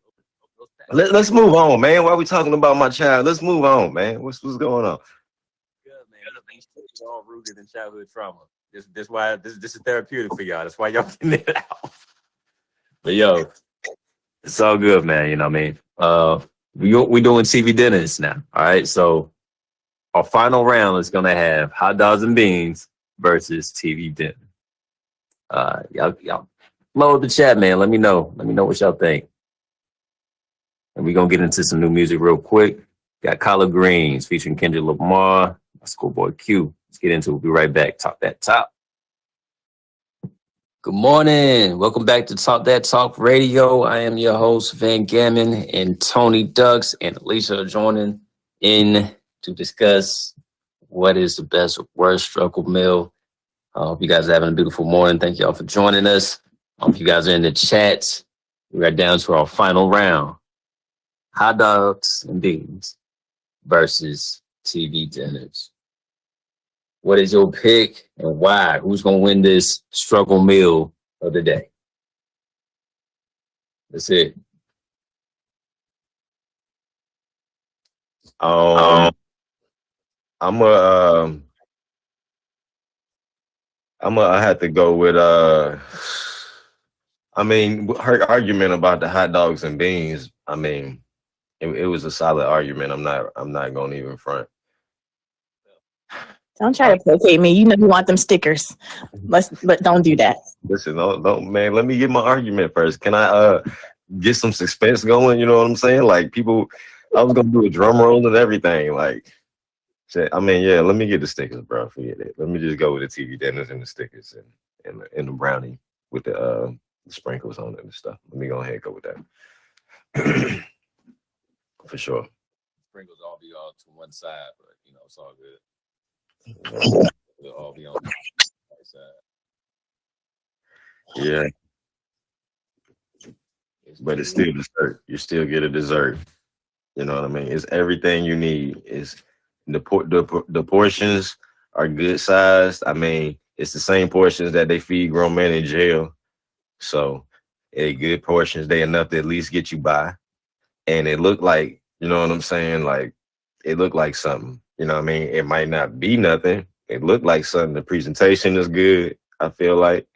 let's move on, man. Why are we talking about my child? Let's move on, man. What's going on?
Good, man. These things are all rooted in childhood trauma. This why this is therapeutic for y'all. That's why y'all getting it out. But yo, it's all good, man. You know what I mean? We doing TV dinners now. All right. So our final round is gonna have hot dogs and beans versus TV dinner. Y'all load the chat, man. Let me know. Let me know what y'all think. And we're gonna get into some new music real quick. Got Collard Greens featuring Kendrick Lamar, Schoolboy Q. Let's get into it. We'll be right back. Talk That Talk. Good morning. Welcome back to Talk That Talk Radio. I am your host, Van Gammon, and Tony Ducks and Alicia are joining in to discuss what is the best or worst struggle meal. I hope you guys are having a beautiful morning. Thank you all for joining us. I hope you guys are in the chat. We are down to our final round. Hot dogs and beans versus TV dinners. What is your pick and why? Who's going to win this struggle meal of the day? That's it.
I'm gonna I have to go with I mean, her argument about the hot dogs and beans. I mean, it was a solid argument. I'm not gonna even front.
Don't try to placate me. You know you want them stickers. But don't do that.
Listen, don't man. Let me get my argument first. Can I get some suspense going? You know what I'm saying? Like people, I was gonna do a drum roll and everything. Like, I mean, yeah. Let me get the stickers, bro. Forget it. Let me just go with the TV dinners and the stickers and the brownie with the sprinkles on it and stuff. Let me go ahead and go with that. For sure.
Sprinkles all be all to one side, but you know, it's all good. They'll all be on the right side.
Yeah. But it's still dessert. You still get a dessert. You know what I mean? It's everything you need. It's the portions are good sized. I mean, it's the same portions that they feed grown men in jail. So they good portions. They enough to at least get you by. And it looked like, you know what I'm saying? Like it looked like something. You know what I mean? It might not be nothing. It looked like something. The presentation is good, I feel like.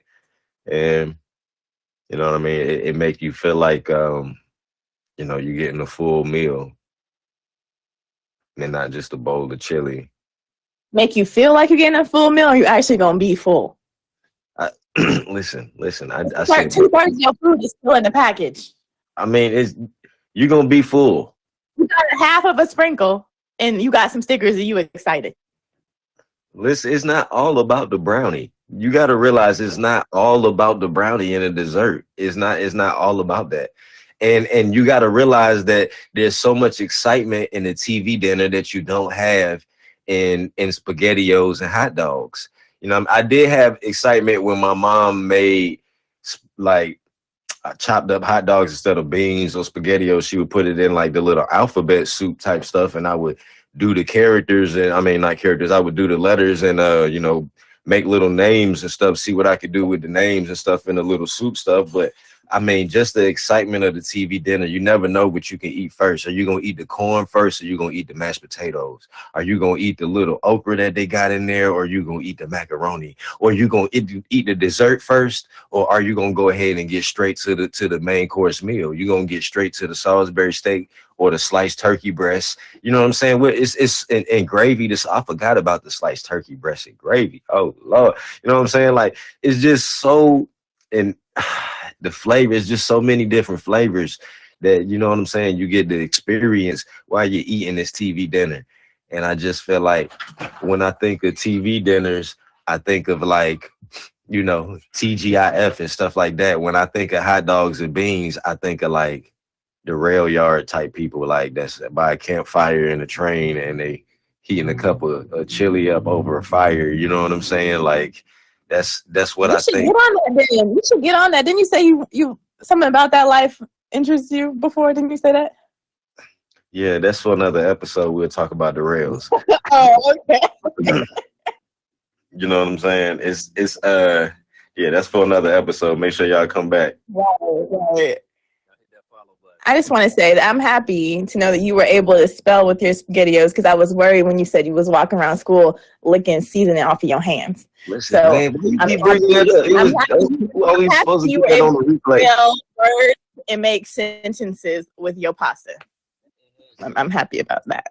And you know what I mean? It makes you feel like you know, you're getting a full meal and not just a bowl of chili.
Make you feel like you're getting a full meal, or you actually gonna be full?
Listen. I
said 2/3 of your food is still in the package.
I mean, you're gonna be full.
You got half of a sprinkle, and you got some stickers, and you excited.
Listen, it's not all about the brownie. You got to realize it's not all about the brownie and the dessert. It's not all about that. And you got to realize that there's so much excitement in the TV dinner that you don't have in SpaghettiOs and hot dogs. You know, I did have excitement when my mom made like chopped up hot dogs instead of beans or SpaghettiOs. She would put it in like the little alphabet soup type stuff, and I would do the characters, and I mean not characters. I would do the letters and you know, make little names and stuff. See what I could do with the names and stuff in the little soup stuff. But I mean, just the excitement of the TV dinner. You never know what you can eat first. Are you gonna eat the corn first, or you gonna eat the mashed potatoes? Are you gonna eat the little okra that they got in there, or are you gonna eat the macaroni? Or you gonna eat the dessert first, or are you gonna go ahead and get straight to the main course meal? You gonna get straight to the Salisbury steak or the sliced turkey breast? You know what I'm saying? It's and gravy. I forgot about the sliced turkey breast and gravy. Oh Lord, you know what I'm saying? Like it's just so and. The flavor is just so many different flavors that, you know what I'm saying, you get the experience while you're eating this TV dinner. And I just feel like when I think of TV dinners, I think of like, you know, TGIF and stuff like that. When I think of hot dogs and beans, I think of like the rail yard type people, like that's by a campfire in a train and they heating a cup of chili up over a fire. You know what I'm saying? Like, that's what I think.
Get on that, then. You should get on that. Didn't you say you something about that life interests you before? Didn't you say that?
Yeah, that's for another episode. We'll talk about the rails.
Oh, okay.
You know what I'm saying? It's yeah, that's for another episode. Make sure y'all come back.
Right. I just want to say that I'm happy to know that you were able to spell with your SpaghettiOs because I was worried when you said you was walking around school licking seasoning off of your hands.
Listen,
So
man, you
I'm
keep bringing that up. It was people always
happy
supposed to
you
put
were
that
able
on the
to
replay.
spell words and make sentences with your pasta. I'm happy about that.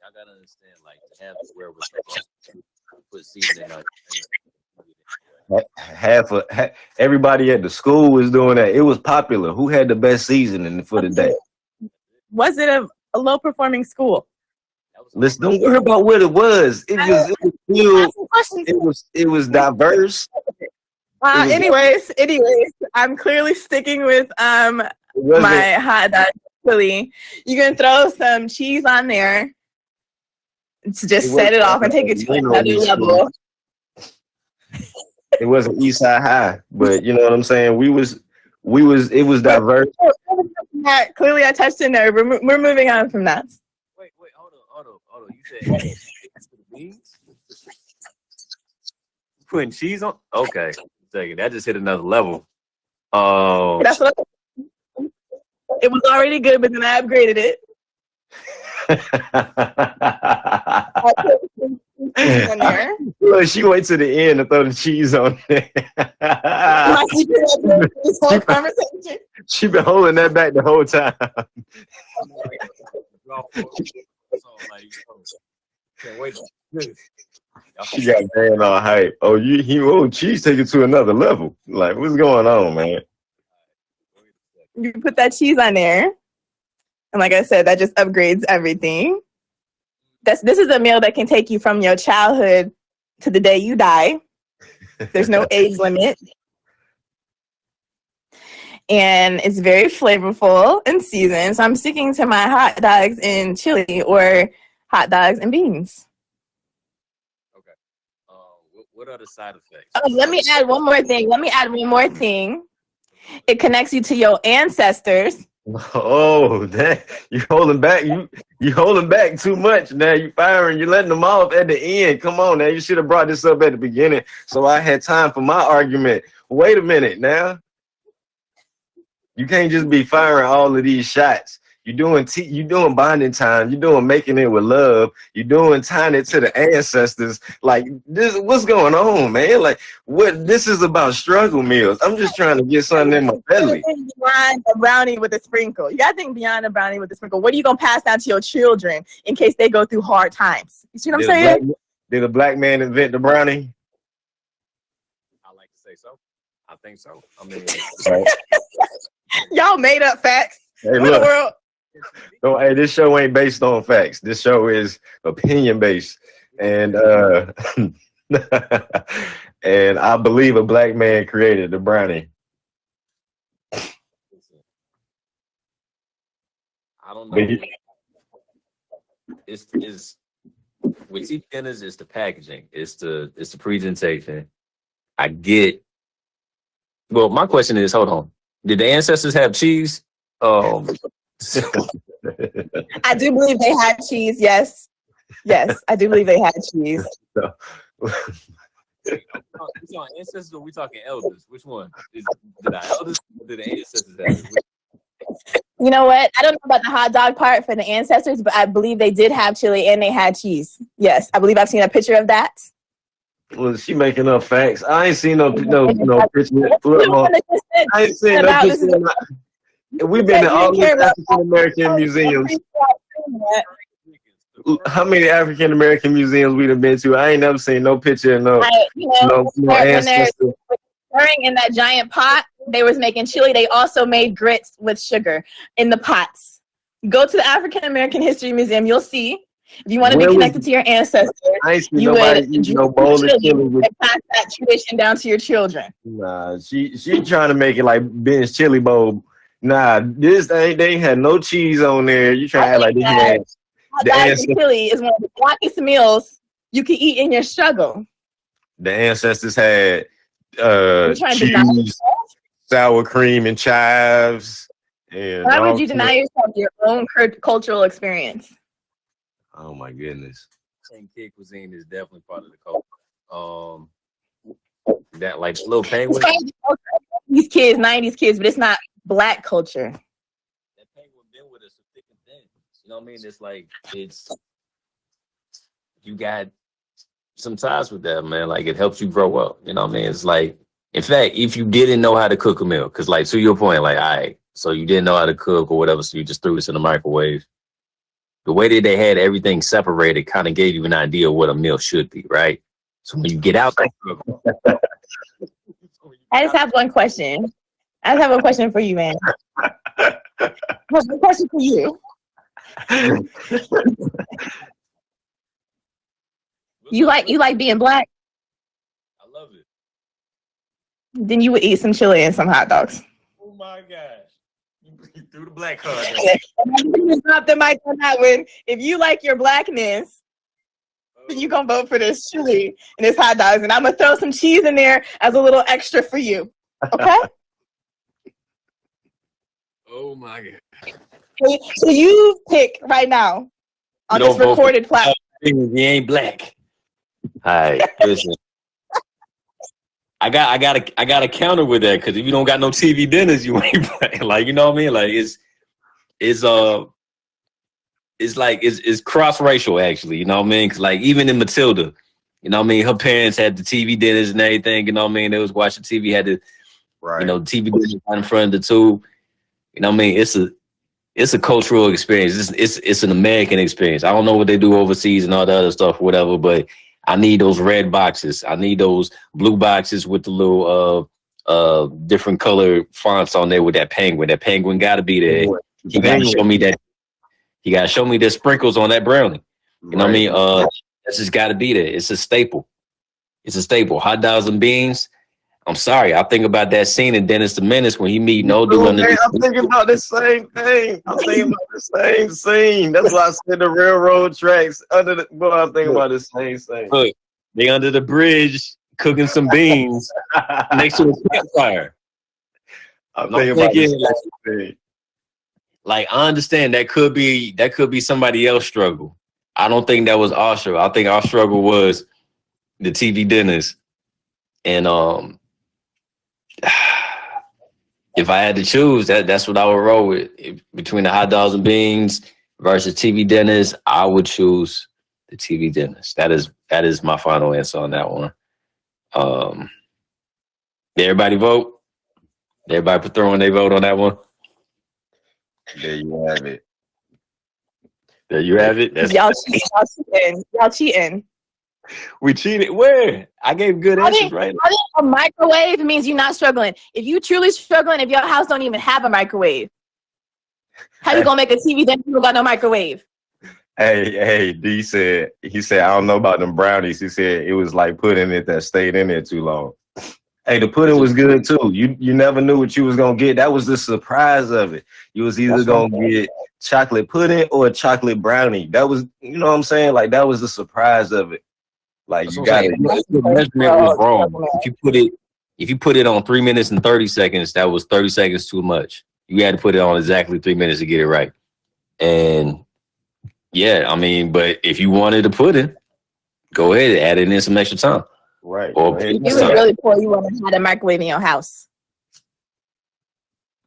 I gotta understand, like, to have the wherewithal to put seasoning on.
Everybody at the school was doing that. It was popular. Who had the best seasoning for the day?
Was it a low performing school?
Listen, don't worry about what it was. It was diverse.
Anyways, I'm clearly sticking with my hot dog chili. You can throw some cheese on there to just set it off and take it to another level.
It wasn't East Side High, but you know what I'm saying. It was diverse.
Clearly, I touched in there. We're moving on from that.
Wait, hold on. You said beans? Putting cheese on? Okay, second. That just hit another level. Oh,
That's what it was already good, but then I upgraded it. In there.
Look, she wait to the end to throw the cheese on there.
This whole conversation.
She been holding that back the whole time. She got man all hype. Oh, cheese take it to another level. Like, what's going on, man?
You put that cheese on there, and like I said, that just upgrades everything. This is a meal that can take you from your childhood to the day you die. There's no age limit. And it's very flavorful and seasoned. So I'm sticking to my hot dogs and chili or hot dogs and beans.
Okay. What are the side effects?
Oh, let me add one more thing. It connects you to your ancestors.
Oh, that you holding back. You holding back too much now. You firing. You letting them off at the end. Come on now. You should have brought this up at the beginning so I had time for my argument. Wait a minute now. You can't just be firing all of these shots. You're doing bonding time. You're doing making it with love. You're doing tying it to the ancestors. Like this, what's going on, man? Like what? This is about struggle meals. I'm just trying to get something in my belly.
Beyond a brownie with a sprinkle. You gotta think beyond a brownie with a sprinkle. What are you gonna pass down to your children in case they go through hard times? You see what I'm saying?
Did a black man invent the brownie?
I like to say so. I think so. I mean,
y'all made up facts.
Hey,
what
look.
The world?
No, hey, this show ain't based on facts. This show is opinion based, and and I believe a black man created the brownie.
I don't know. It's with cheap dinners. It's the packaging. It's the presentation. I get. Well, my question is, hold on. Did the ancestors have cheese?
I do believe they had cheese. Yes, I do believe they had cheese.
We talking ancestors or we talking elders? Which one? Did the elders or did the ancestors have it?
You know what? I don't know about the hot dog part for the ancestors, but I believe they did have chili and they had cheese. Yes, I believe I've seen a picture of that.
Well, she making up facts. I ain't seen no picture. I ain't seen no picture. We've been to all these African American museums. How many African American museums we've been to? I ain't never seen no picture of no ancestor.
Stirring in that giant pot, they was making chili. They also made grits with sugar in the pots. Go to the African American History Museum. You'll see. If you want to be connected to your ancestors, you would pass that tradition down to your children.
Nah, she trying to make it like Ben's chili bowl. Nah, they ain't had no cheese on there. You trying to act like this man. The ancestors,
chili is one of the blackest meals you can eat in your struggle.
The ancestors had cheese, sour cream, and chives. And
why would you deny yourself your own cultural experience?
Oh my goodness!
And kid cuisine is definitely part of the culture. That like little penguin.
These kids, 90s kids, but it's not black culture.
know what I mean? It's like you got some ties with that, man. Like it helps you grow up. You know what I mean? It's like, in fact, if you didn't know how to cook a meal, because like to your point, like, all right, so you didn't know how to cook or whatever, so you just threw this in the microwave. The way that they had everything separated kind of gave you an idea of what a meal should be, right? So when you get out there,
I just have one question. I just have one question for you, man. I have a question for you. You like being black?
I love it.
Then you would eat some chili and some hot dogs.
Oh my gosh. You threw the black card.
Drop the mic on that one. If you like your blackness, then you gonna vote for this chili and this hot dogs, and I'm gonna throw some cheese in there as a little extra for you. Okay?
Oh my god.
So you pick right now on this recorded platform.
You ain't black. All right, listen. I got a counter with that, because if you don't got no TV dinners, you ain't black. Like, you know what I mean? Like it's cross racial, actually. You know what I mean? Because like even in Matilda, you know what I mean, her parents had the TV dinners and everything. You know what I mean? They was watching TV, had the
Right.
you know, TV dinners right in front of the tube. You know what I mean? It's a cultural experience. It's an American experience. I don't know what they do overseas and all the other stuff, whatever, but I need those red boxes. I need those blue boxes with the little different color fonts on there with that penguin. That penguin gotta be there. He gotta show me that. He gotta show me the sprinkles on that brownie. You know what I mean? That's just gotta be there. It's a staple. It's a staple. Hot dogs and beans. I'm sorry. I think about that scene in Dennis the Menace when he meet no dude.
I'm thinking about the same thing. I'm thinking about the same scene. That's why I said the railroad tracks under the. But I'm thinking about the same thing.
Look, they under the bridge cooking some beans next to the campfire.
I'm thinking about the same thing.
Like, I understand that could be somebody else's struggle. I don't think that was our struggle. I think our struggle was the TV dinners. And if I had to choose, that's what I would roll with. Between the hot dogs and beans versus TV dinners, I would choose the TV dinners. That is my final answer on that one. Did everybody vote? Everybody throwing their vote on that one?
There you have it.
There you have it.
Y'all cheating. Y'all cheating.
We cheated. Where? I gave good answers, right?
I think a microwave means you're not struggling. If you truly struggling, if your house don't even have a microwave, how you gonna make a TV then you got no microwave?
Hey, D said, he said, I don't know about them brownies. He said it was like pudding it that stayed in there too long. Hey, the pudding was good too. You never knew what you was gonna get. That was the surprise of it. You was either gonna get chocolate pudding or a chocolate brownie. That was, you know what I'm saying? Like that was the surprise of it. Like
That's
you
what
got
I'm
it.
saying. The measurement was wrong. If you put it on 3 minutes and 30 seconds, that was 30 seconds too much. You had to put it on exactly 3 minutes to get it right. And yeah, I mean, but if you wanted to put it, go ahead and add it in some extra time.
Right.
Or
If you was really poor, you want to have a microwave in your house.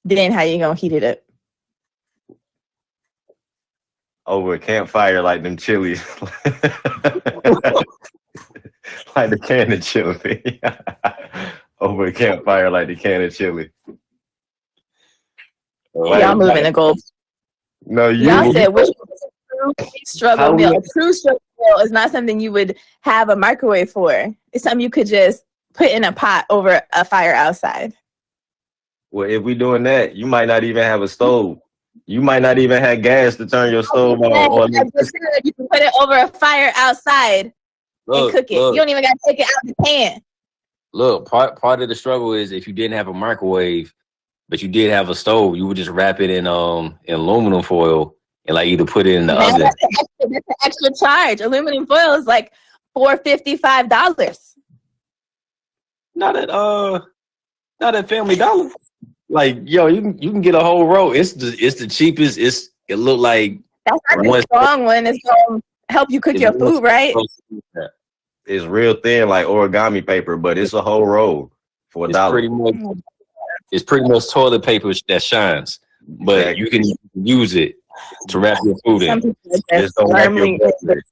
Then how you gonna heat it up?
Over a campfire like them chilies. Like the can of chili. Over a campfire like the can of chili.
Y'all moving the goal.
No,
Y'all said which was a true struggle meal. A true struggle meal is not something you would have a microwave for. It's something you could just put in a pot over a fire outside.
Well, if we doing that, you might not even have a stove. You might not even have gas to turn your stove on.
You can put it over a fire outside and cook it. You don't even got to take it out of the pan.
Look, part of the struggle is if you didn't have a microwave, but you did have a stove, you would just wrap it in aluminum foil and like either put it in the oven.
That's an extra charge. Aluminum foil is like $4.55.
Not at Family Dollar. Like, yo, you can get a whole roll. It's the cheapest. It look like
that's not a strong one. It's gonna help you cook your food, right?
It's real thin, like origami paper, but it's a whole roll for $1.
It's pretty much toilet paper that shines, but you can use it to wrap your food
Some
in.
people are
Just
just
don't wipe your
firmly
butt with it.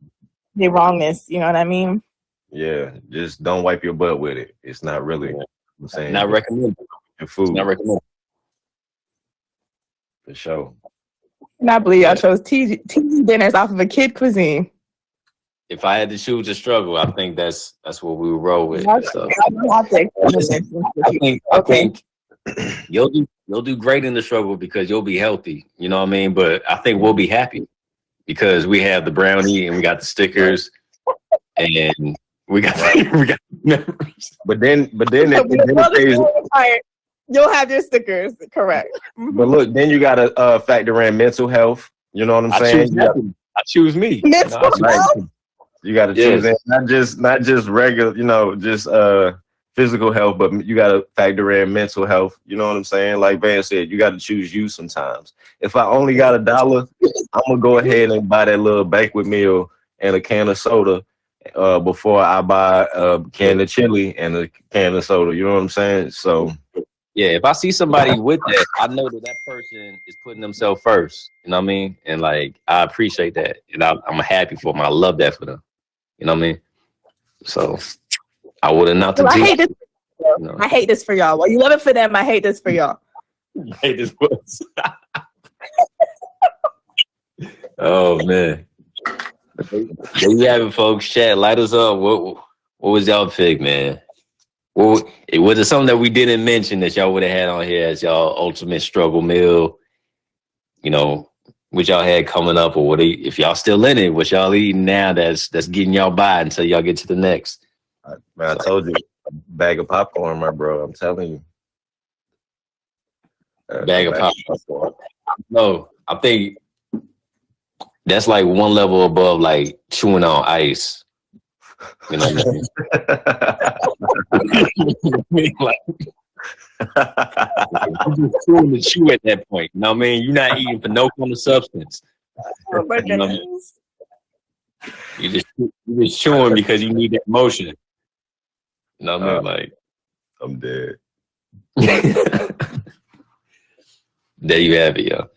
the wrongness. You know what I mean?
Yeah, just don't wipe your butt with it. It's not really. I'm saying
Not
just
recommended.
your
It's
food
not recommended.
for sure.
And I believe
Yeah.
y'all chose TV dinners off of a kid cuisine.
If I had to choose a struggle, I think that's what we would roll with.
Y'all
So
don't have to experiment this.
I think you'll do great in the struggle because you'll be healthy. You know what I mean? But I think we'll be happy because we have the brownie and we got the stickers and we got memories.
But then
So
it
before the
pays.
school is hired, you'll have your stickers. Correct.
But look, then you gotta factor in mental health. You know what I'm
I
saying?
choose happy. I choose me.
Mental
I choose
health?
me.
You gotta
Yes.
choose in not just regular, just physical health, but you gotta factor in mental health. You know what I'm saying? Like Van said, you gotta choose you sometimes. If I only got $1, I'm gonna go ahead and buy that little banquet meal and a can of soda before I buy a can of chili and a can of soda. You know what I'm saying? So
Yeah, if I see somebody with that, I know that person is putting themselves first. You know what I mean? And like, I appreciate that, and I'm happy for them. I love that for them. You know what I mean? So I would have not to
Well, I
do.
hate this.
No.
I hate this for y'all. Well, you love it for them. I hate this for y'all.
I hate this was. Oh man, there you have it, folks. Chat, light us up. What was y'all pick, man? Well, was it something that we didn't mention that y'all would have had on here as y'all ultimate struggle meal? You know, what y'all had coming up, or if y'all still in it, what y'all eating now that's getting y'all by until y'all get to the next?
man, I told you, a bag of popcorn, my bro. I'm telling you.
Bag of popcorn. No, I think that's like one level above like chewing on ice. You know what I mean? Like, you're just chewing the chew at that point. You know what I mean? You're not eating for no kind of substance.
Oh my
You know,
goodness.
you're just chewing because you need that motion. You know what I mean? Like,
I'm dead.
there you have it, yo.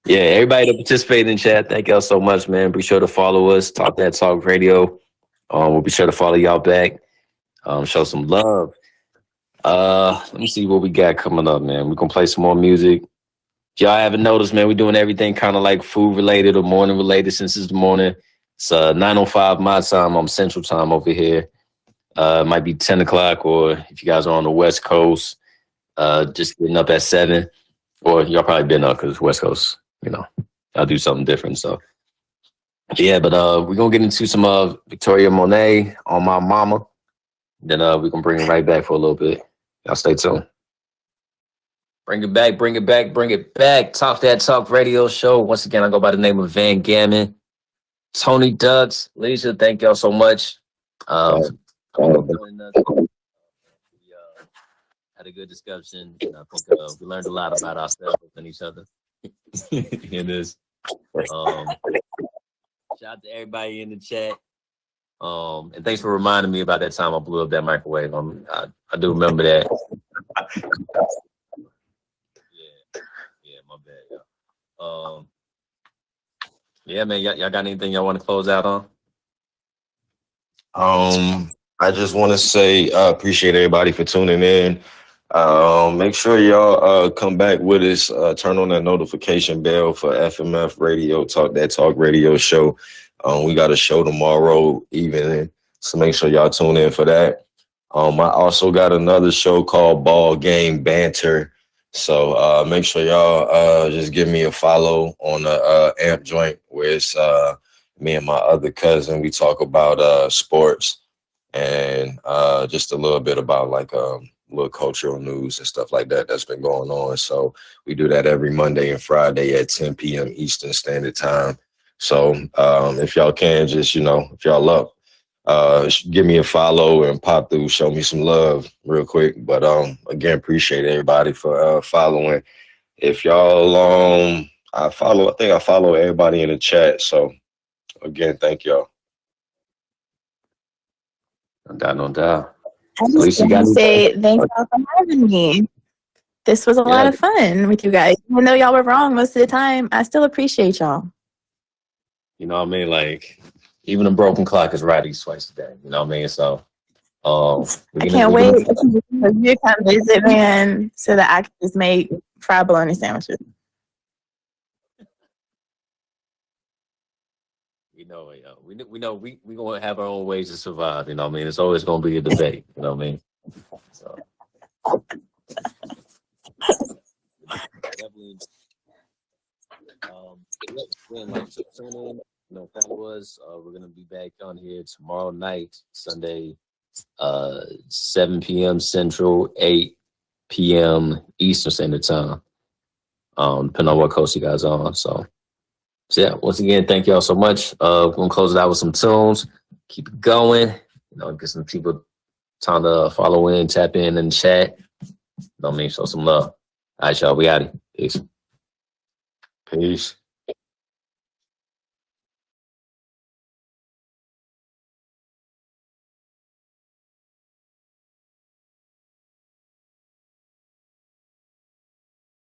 Yeah, everybody that participated in chat, thank y'all so much, man. Be sure to follow us, Talk That Talk Radio. We'll be sure to follow y'all back. Show some love. Let me see what we got coming up, man. We're gonna play some more music. If y'all haven't noticed, man, we're doing everything kind of like food related or morning related since it's the morning. It's 9:05 my time. I'm Central Time over here. It might be 10 o'clock, or if you guys are on the West Coast, just getting up at 7. Or y'all probably been up because West Coast, I'll do something different. So yeah, but we're gonna get into some Victoria Monet on My Mama. Then we're gonna bring it right back for a little bit. Y'all stay tuned. Bring it back, bring it back, bring it back. Talk That Talk Radio Show. Once again, I go by the name of Van Gammon. Tony Duggs, Lisa, thank y'all so much. For joining us. We had a good discussion. And I think we learned a lot about ourselves and each other in this. Shout out to everybody in the chat. And thanks for reminding me about that time I blew up that microwave. I do remember that. Yeah, my bad, y'all. Yeah, man, y'all got anything y'all want to close out on?
I just want to say appreciate everybody for tuning in. Make sure y'all come back with us. Turn on that notification bell for FMF Radio, Talk That Talk Radio Show. We got a show tomorrow evening, so make sure y'all tune in for that. I also got another show called Ball Game Banter. So make sure y'all just give me a follow on the AMP joint, where it's me and my other cousin. We talk about sports and just a little bit about like little cultural news and stuff like that that's been going on. So we do that every Monday and Friday at 10 p.m. Eastern Standard Time. So if y'all can just, if y'all up, give me a follow and pop through, show me some love real quick. But again, appreciate everybody for following. If y'all I think I follow everybody in the chat. So again, thank y'all.
No doubt.
I just want to say thanks for having me. This was a lot
Yeah.
of fun with you guys. Even though y'all were wrong most of the time, I still appreciate y'all.
You know what I mean? Like, even a broken clock is right twice a day. You know what I mean? So,
I can't wait for you to come visit, man, so that I can just make fried bologna sandwiches.
You know, we know we gonna have our own ways to survive. You know what I mean? It's always gonna be a debate. You know what I mean? So, definitely. Again, like tune in. You know, follow us. We're gonna be back on here tomorrow night, Sunday, 7 p.m. Central, 8 p.m. Eastern Standard Time. Depending on what coast you guys are on. So yeah, once again, thank y'all so much. We're gonna close it out with some tunes. Keep it going. You know, get some people time to follow in, tap in, and chat. You know what I mean? Show some love. All right, y'all. We out of here. Peace. Peace.